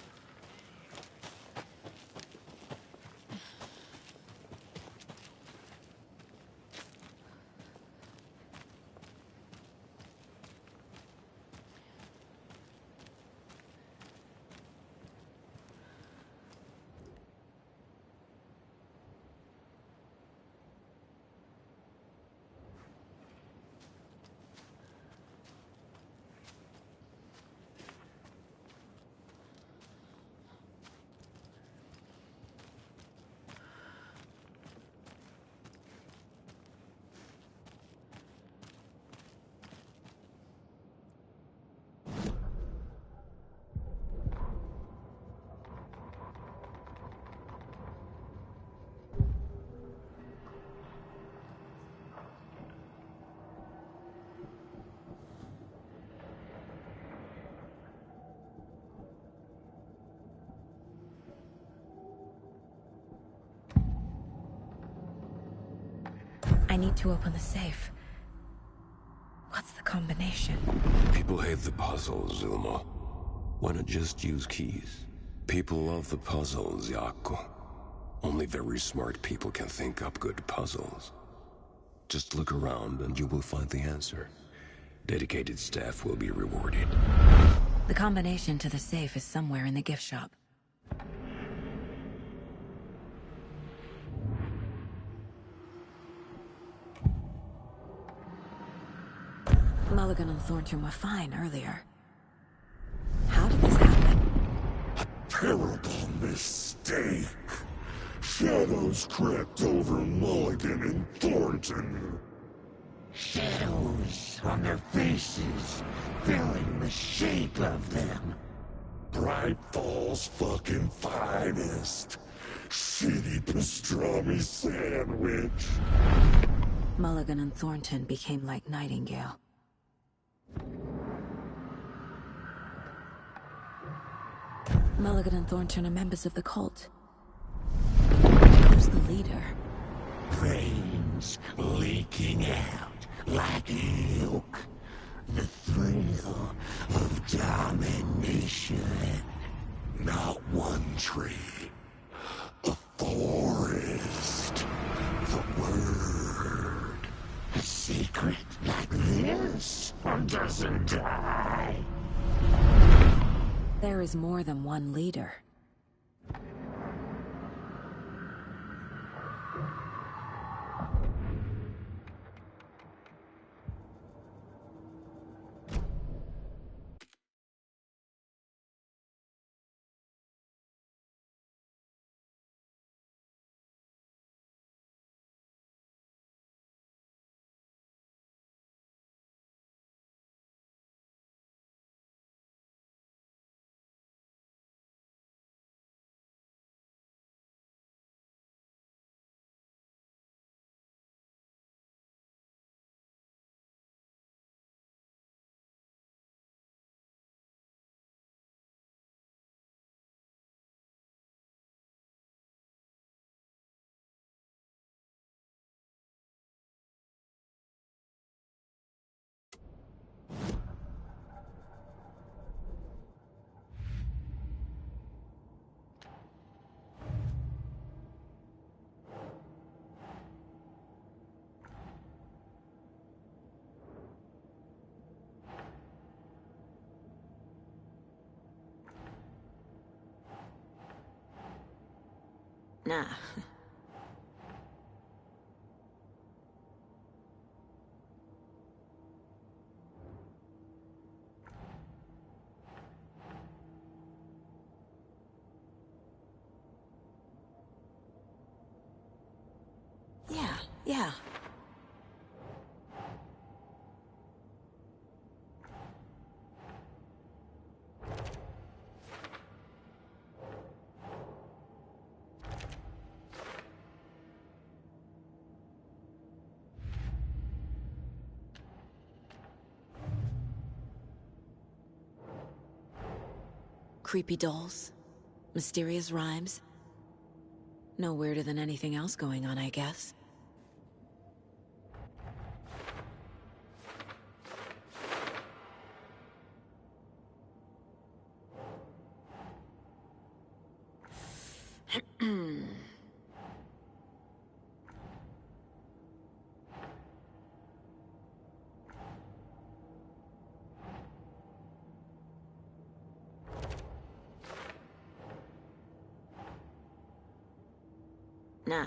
I need to open the safe. What's the combination? People hate the puzzles, Ilmo. Why not just use keys? People love the puzzles, Jaakko. Only very smart people can think up good puzzles. Just look around and you will find the answer. Dedicated staff will be rewarded. The combination to the safe is somewhere in the gift shop. Mulligan and Thornton were fine earlier. How did this happen? Terrible mistake. Shadows crept over Mulligan and Thornton. Shadows on their faces, filling the shape of them. Bright Falls fucking finest. Shitty pastrami sandwich. Mulligan and Thornton became like Nightingale. Mulligan and Thornton are members of the cult. Who's the leader? Brains leaking out like milk. The thrill of domination. Not one tree. A forest. The word. A secret like this doesn't die. There is more than one leader. Nah. Yeah. Creepy dolls. Mysterious rhymes. No weirder than anything else going on, I guess. Nah.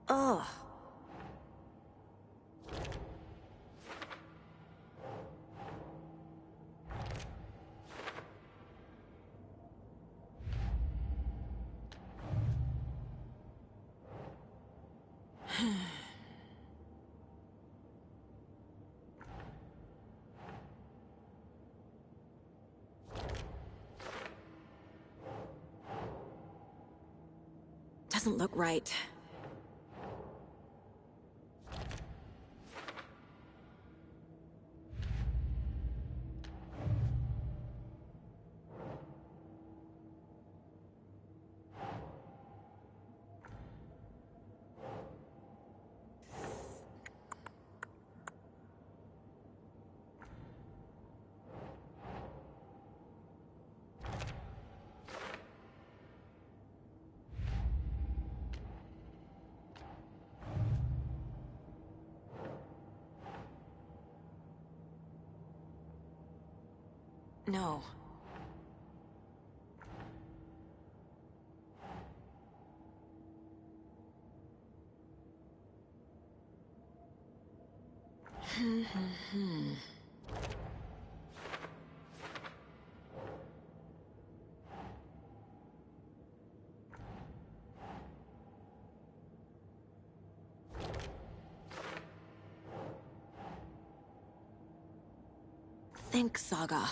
Ugh. Doesn't look right. No. Think, Saga.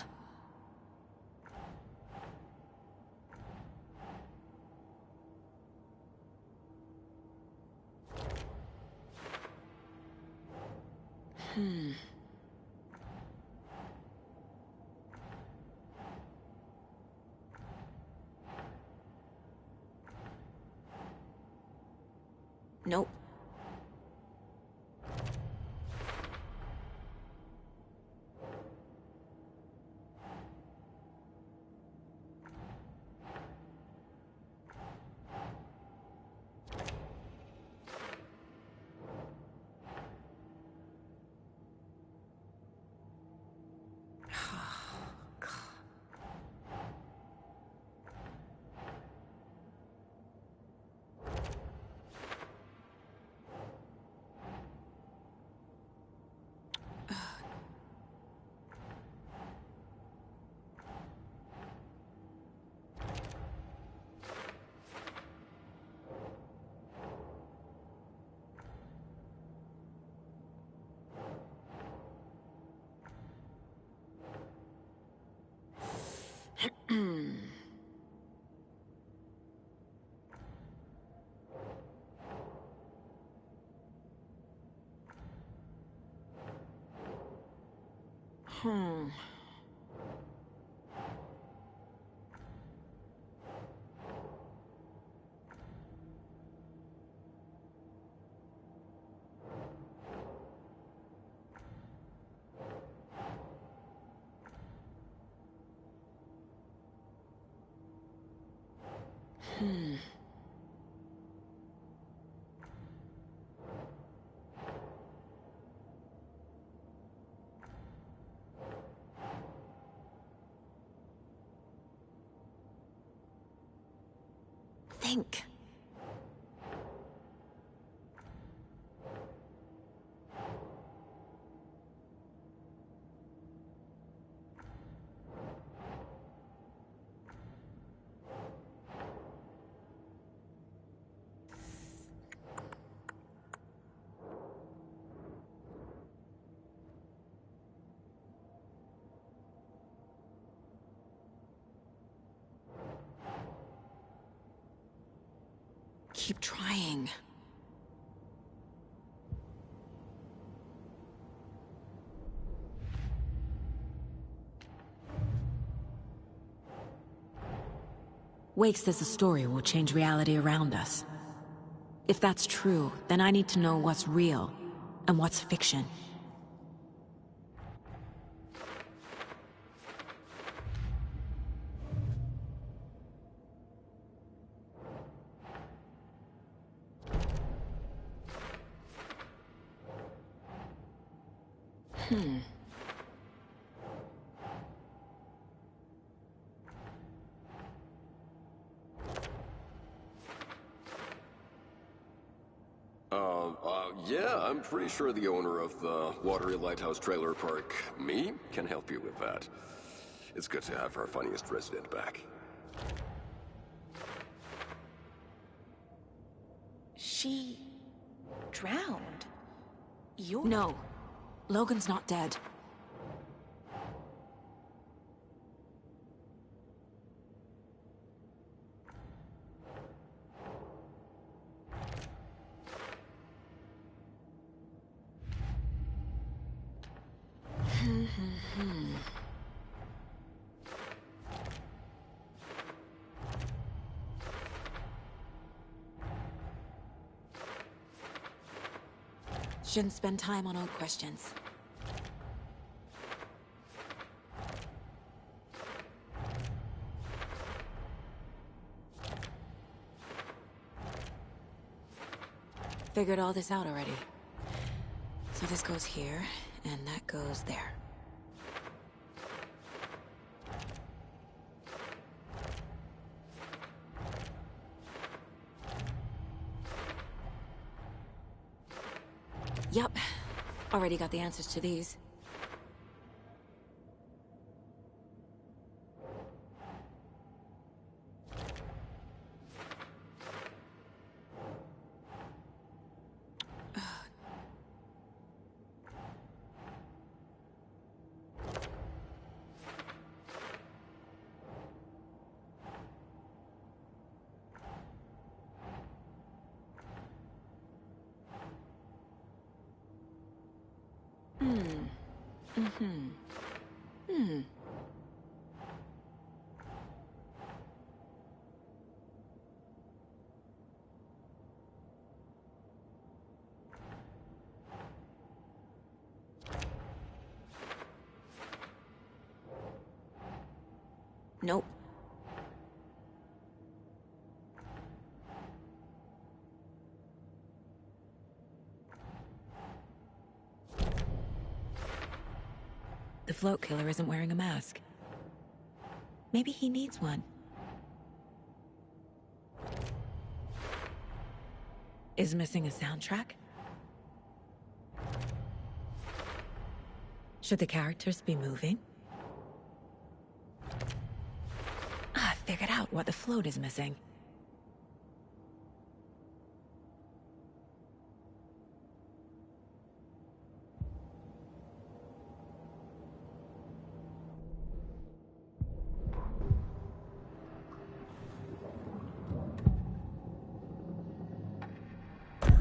Nope. Hmm. Hmm. Think. keep trying. Wake says the story will change reality around us. If that's true, then I need to know what's real and what's fiction. Yeah, I'm pretty sure the owner of the Watery Lighthouse Trailer Park, me, can help you with that. It's good to have our funniest resident back. She... drowned? No. Logan's not dead. Shouldn't spend time on old questions. Figured all this out already. So this goes here, and that goes there. Yup. Already got the answers to these. Nope. The float killer isn't wearing a mask. Maybe he needs one. Is missing a soundtrack? Should the characters be moving? I figured out what the float is missing.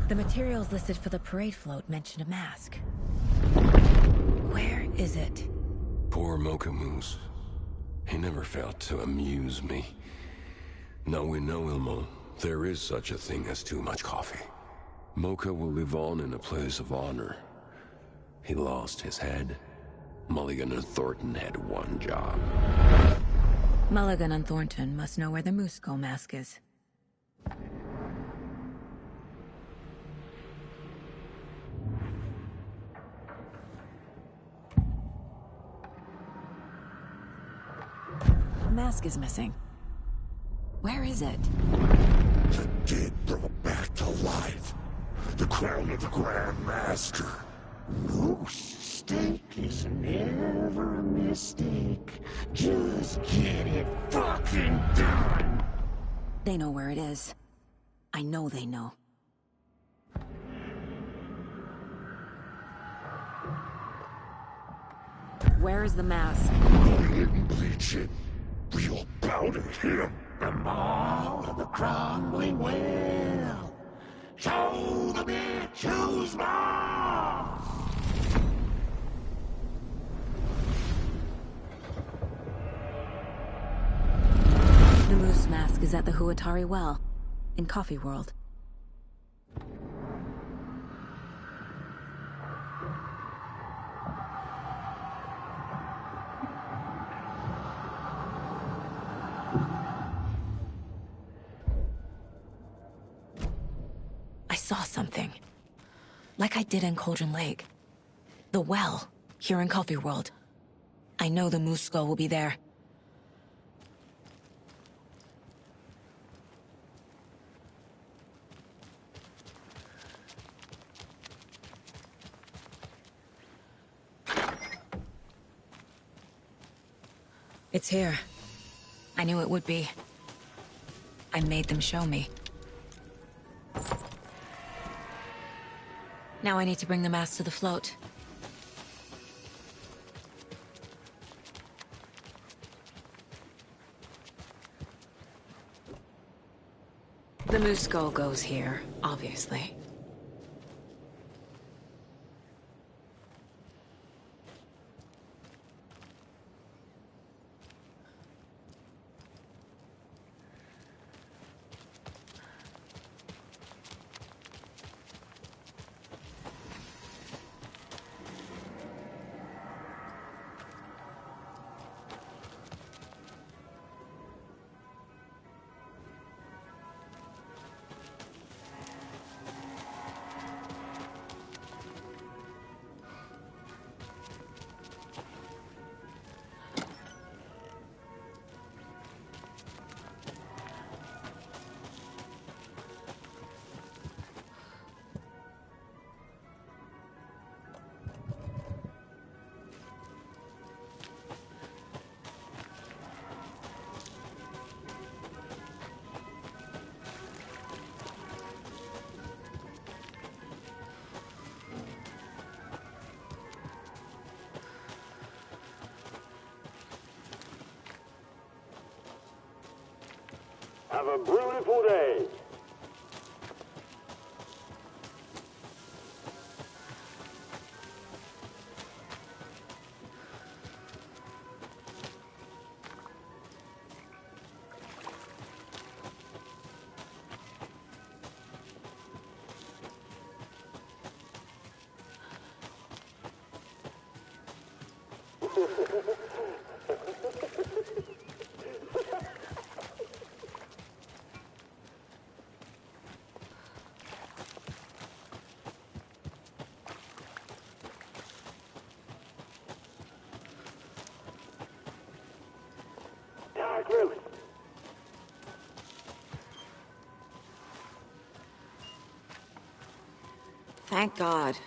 The materials listed for the parade float mention a mask. Where is it? Poor Mocha Moose. He never failed to amuse me. Now we know, Ilmo, there is such a thing as too much coffee. Mocha will live on in a place of honor. He lost his head. Mulligan and Thornton had one job. Mulligan and Thornton must know where the Moose Skull mask is. The mask is missing. Where is it? The dead brought back to life. The crown of the Grand Master. No mistake is never a mistake. Just get it fucking done. They know where it is. I know they know. Where is the mask? I didn't bleach it. Real bout at him. them all to the crumbling will. Show the bitch who's boss! The moose mask is at the Huatari Well, in Coffee World. I saw something. Like I did in Cauldron Lake. The well, here in Coffee World. I know the moose skull will be there. It's here. I knew it would be. I made them show me. Now I need to bring the mask to the float. The moose skull goes here, obviously. Have a beautiful day. Thank God.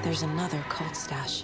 There's another cult stash.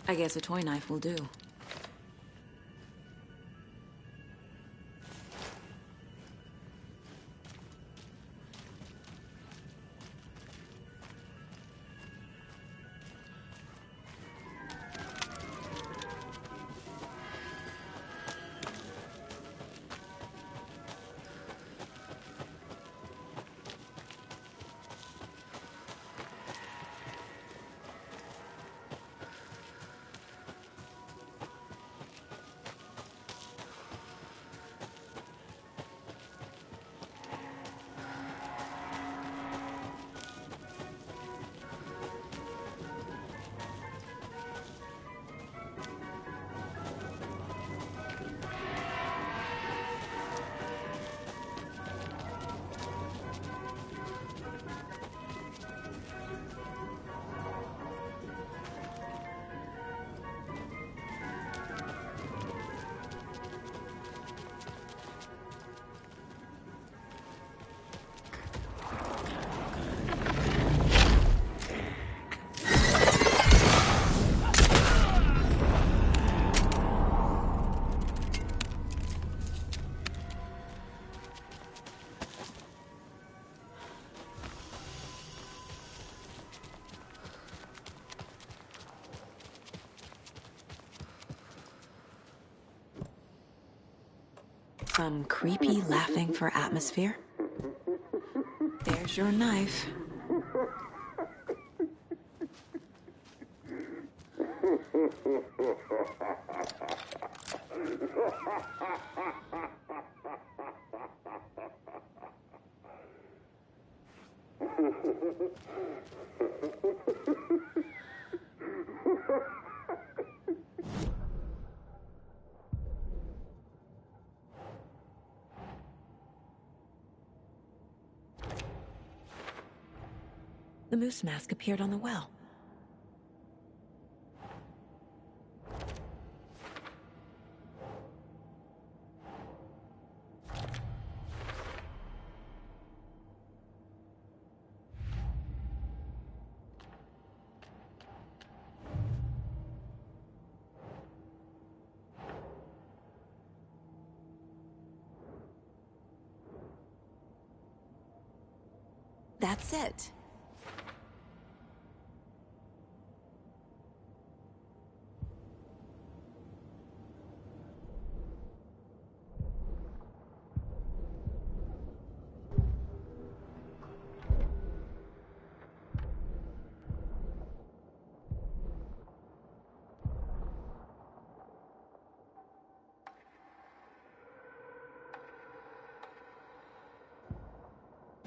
I guess a toy knife will do. Some creepy laughing for atmosphere. There's your knife. The moose mask appeared on the well. That's it.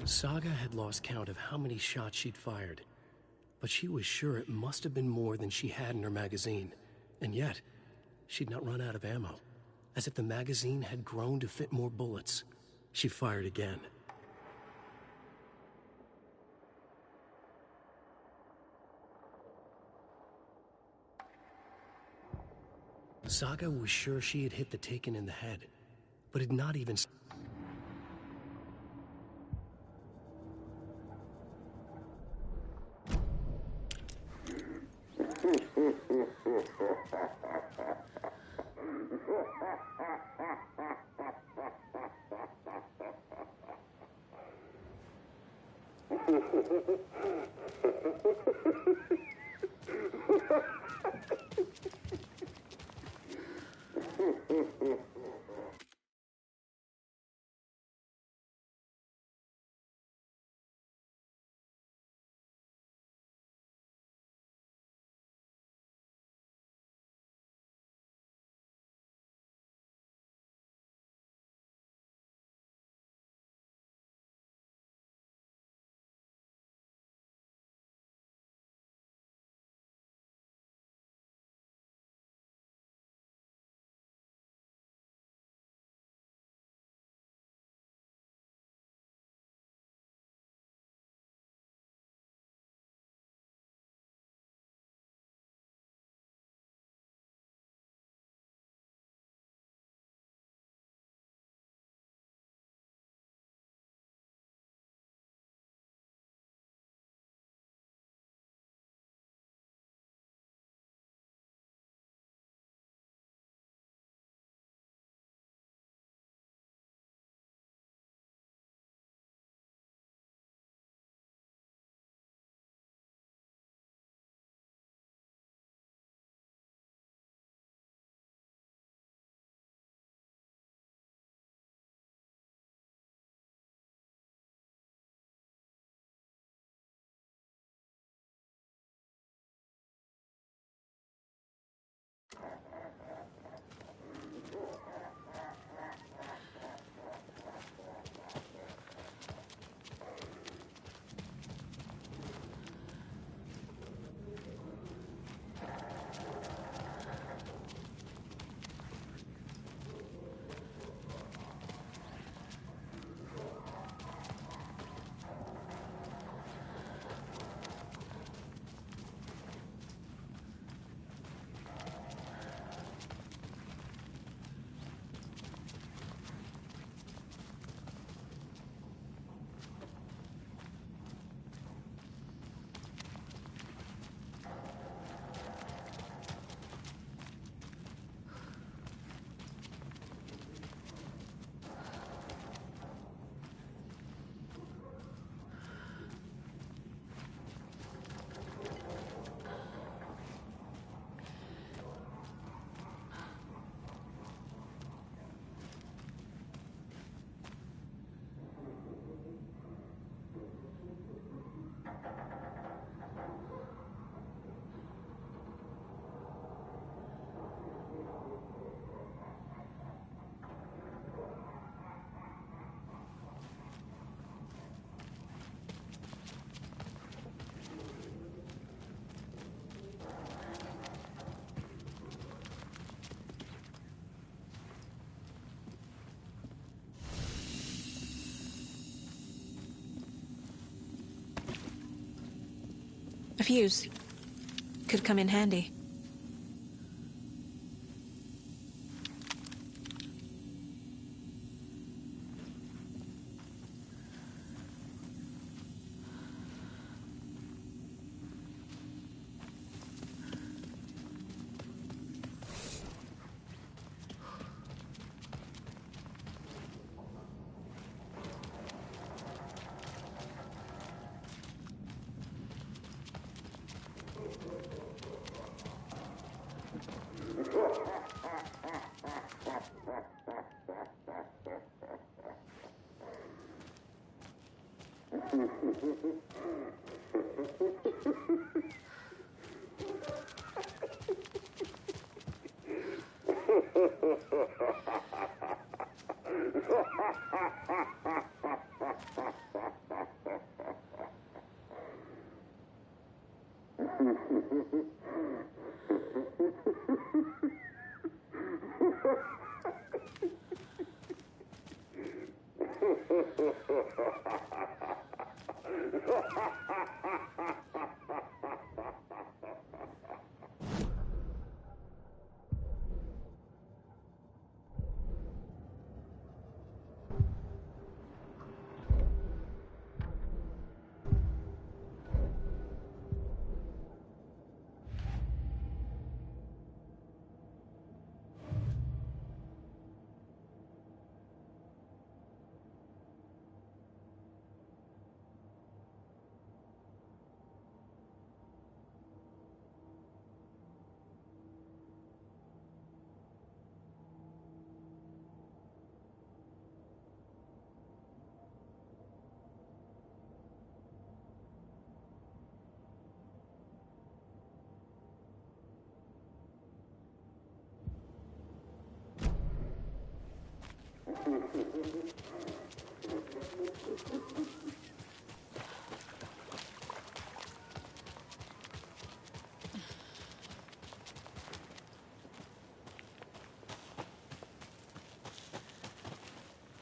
Saga had lost count of how many shots she'd fired, but she was sure it must have been more than she had in her magazine. And yet, she'd not run out of ammo. As if the magazine had grown to fit more bullets. She fired again. Saga was sure she had hit the Taken in the head, but had not even... A fuse. Could come in handy.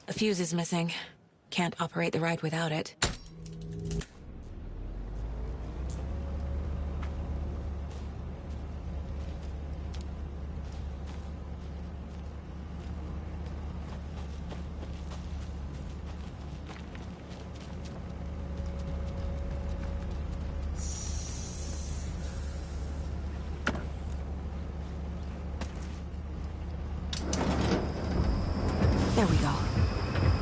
A fuse is missing. Can't operate the ride without it. There we go.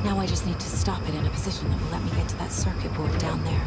Now I just need to stop it in a position that will let me get to that circuit board down there.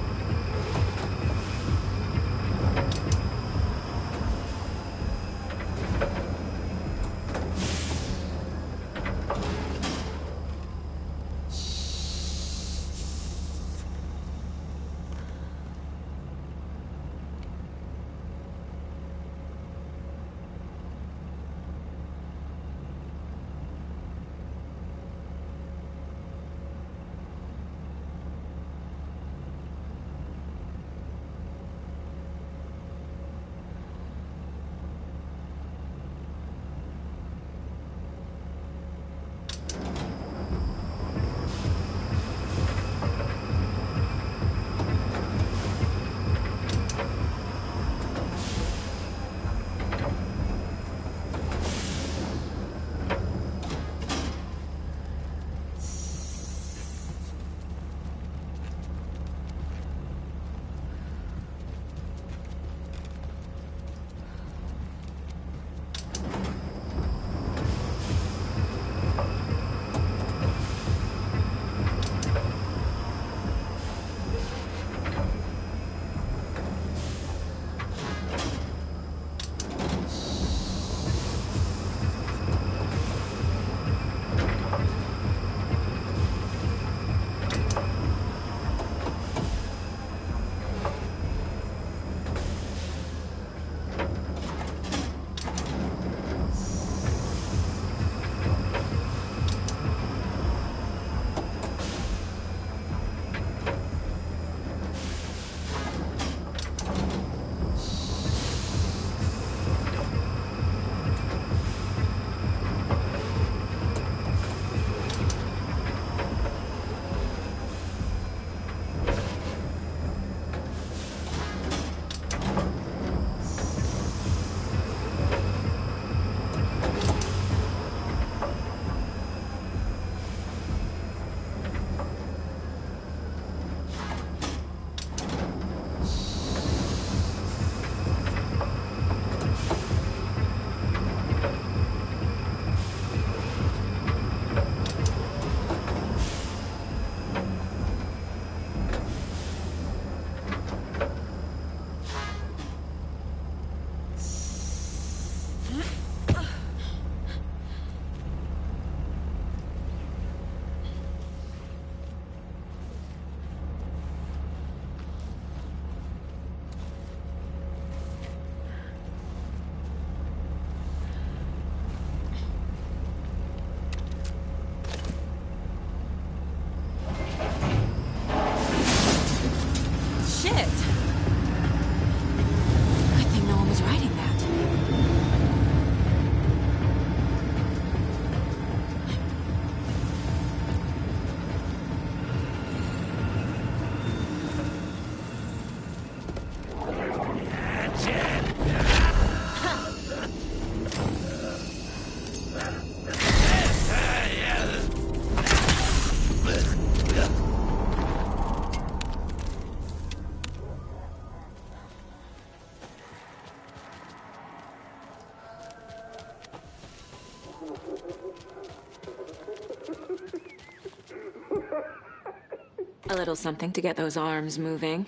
A little something to get those arms moving.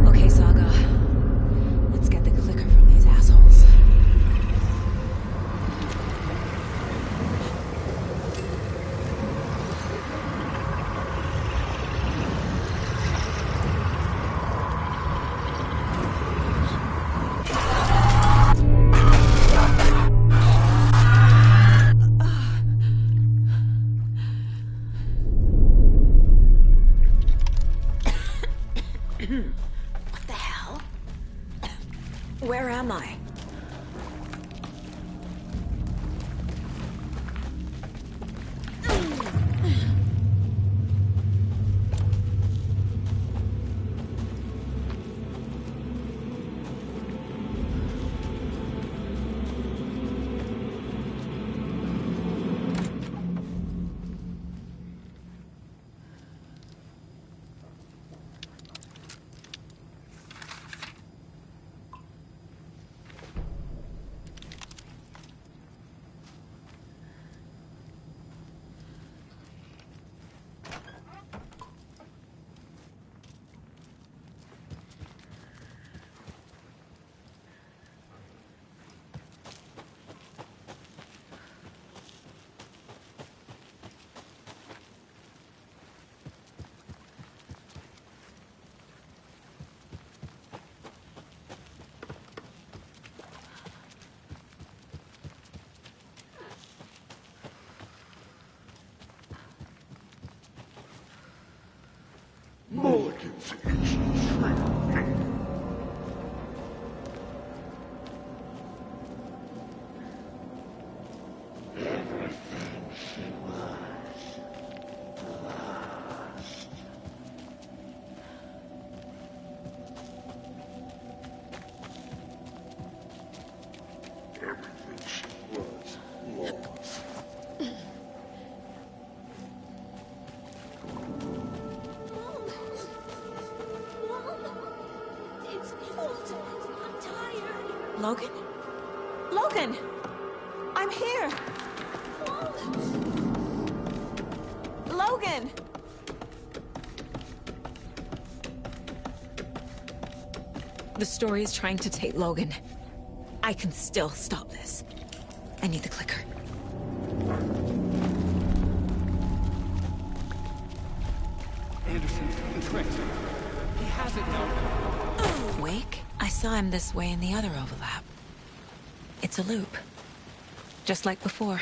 Okay, Saga. Let's get the clicker from these assholes. Where am I? Mulligan's ancient tree. Everything she was lost. Everything she was lost. It's cold. I'm tired. Logan? Logan! I'm here! Logan! The story is trying to take Logan. I can still stop this. I need the clicker. Anderson, the trick. He has it now. Wake? I saw him this way in the other overlap. It's a loop. Just like before.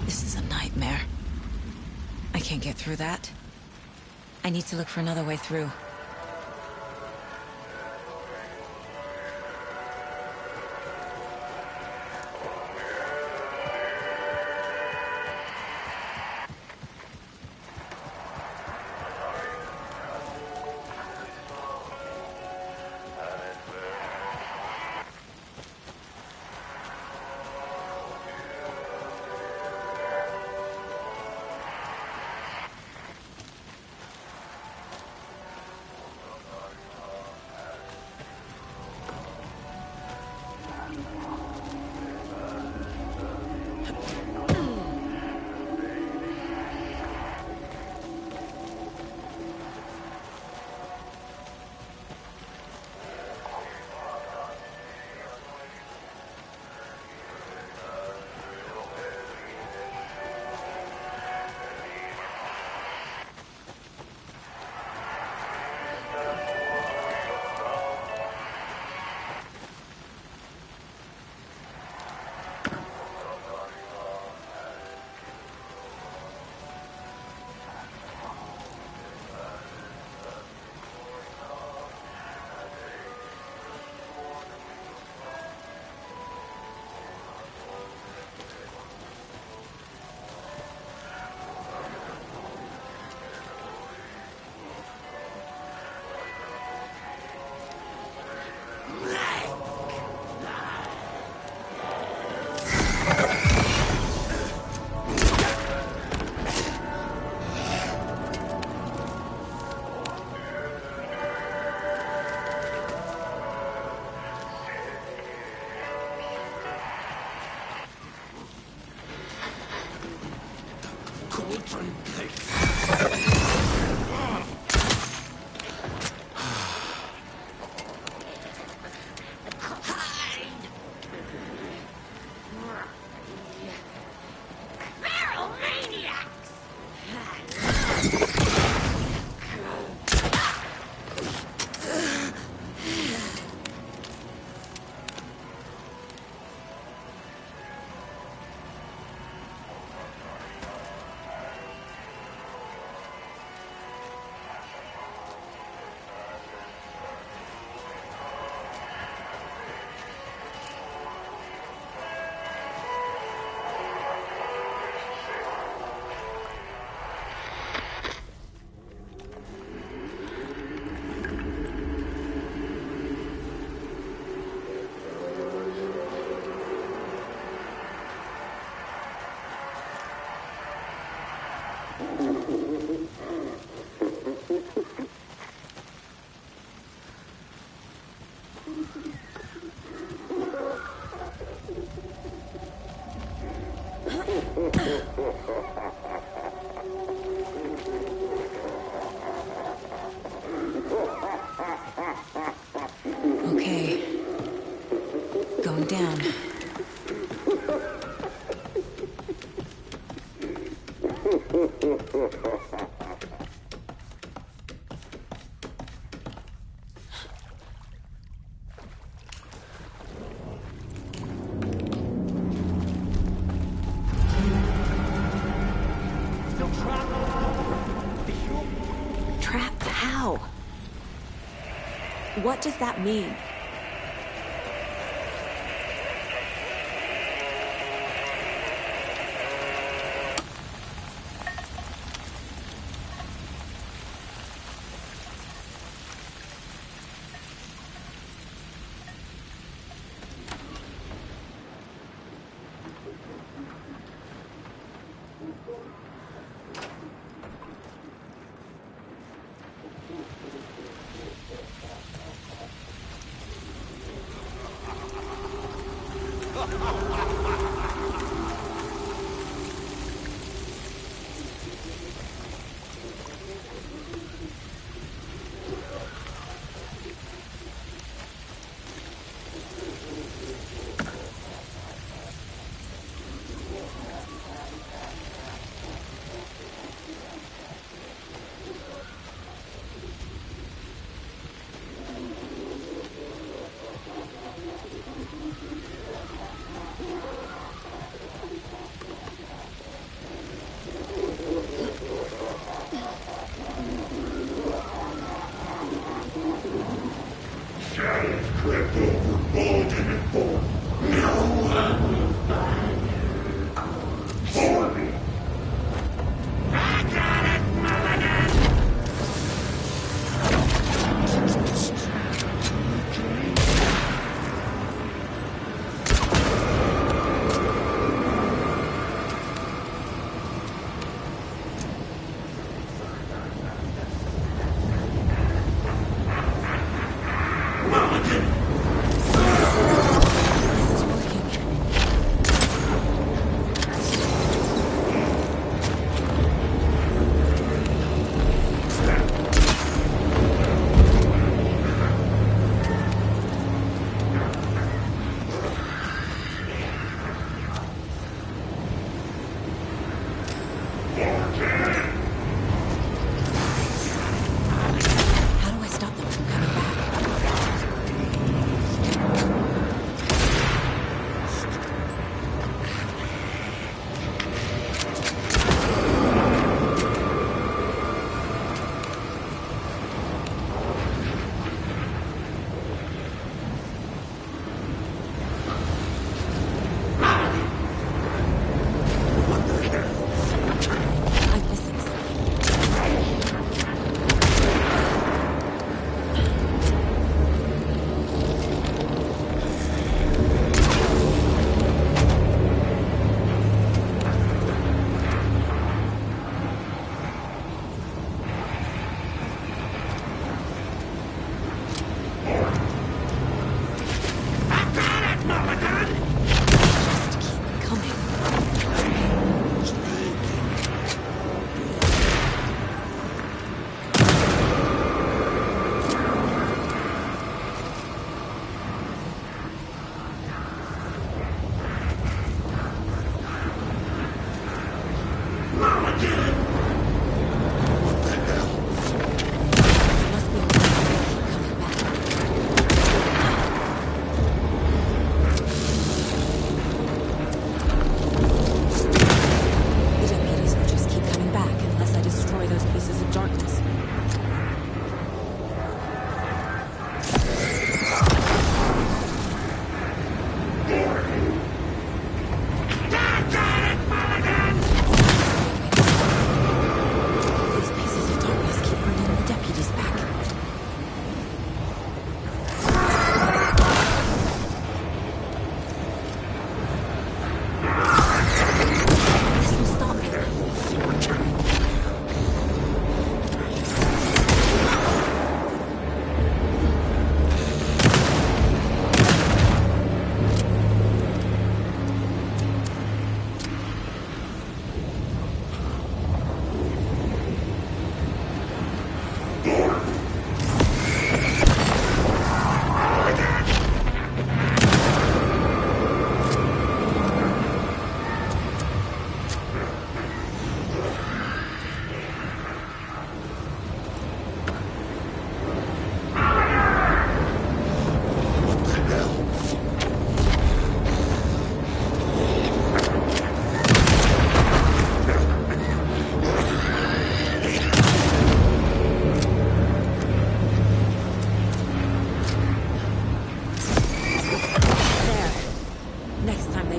This is a nightmare. I can't get through that. I need to look for another way through. Okay. Going down. Trapped? How? What does that mean?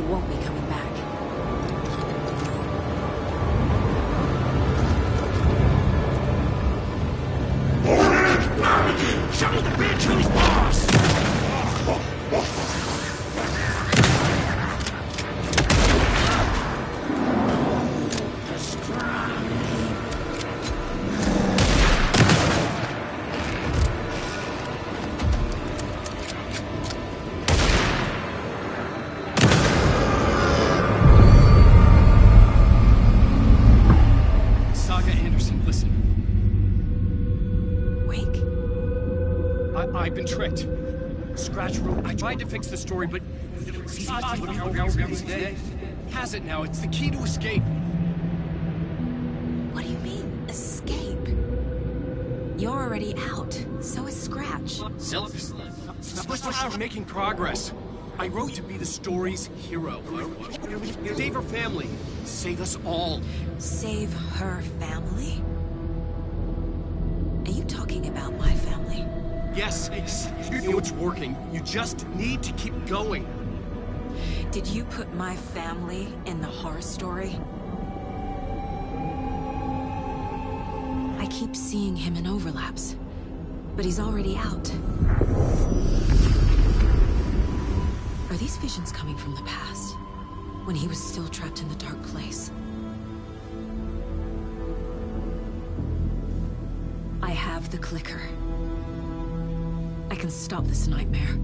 won't be coming back. Show the bitch who's boss! Saga Anderson, listen. Wake? I've been tricked. Scratch wrote. I tried to fix the story, but has it now. It's the key to escape. What do you mean, escape? You're already out. So is Scratch. We're making progress. I wrote to be the story's hero. Save her family. Save us all. Save her family? Are you talking about my family? Yes, you know it's working. You just need to keep going. Did you put my family in the horror story? I keep seeing him in overlaps, but he's already out. Are these visions coming from the past, when he was still trapped in the dark place? I have the clicker. I can stop this nightmare.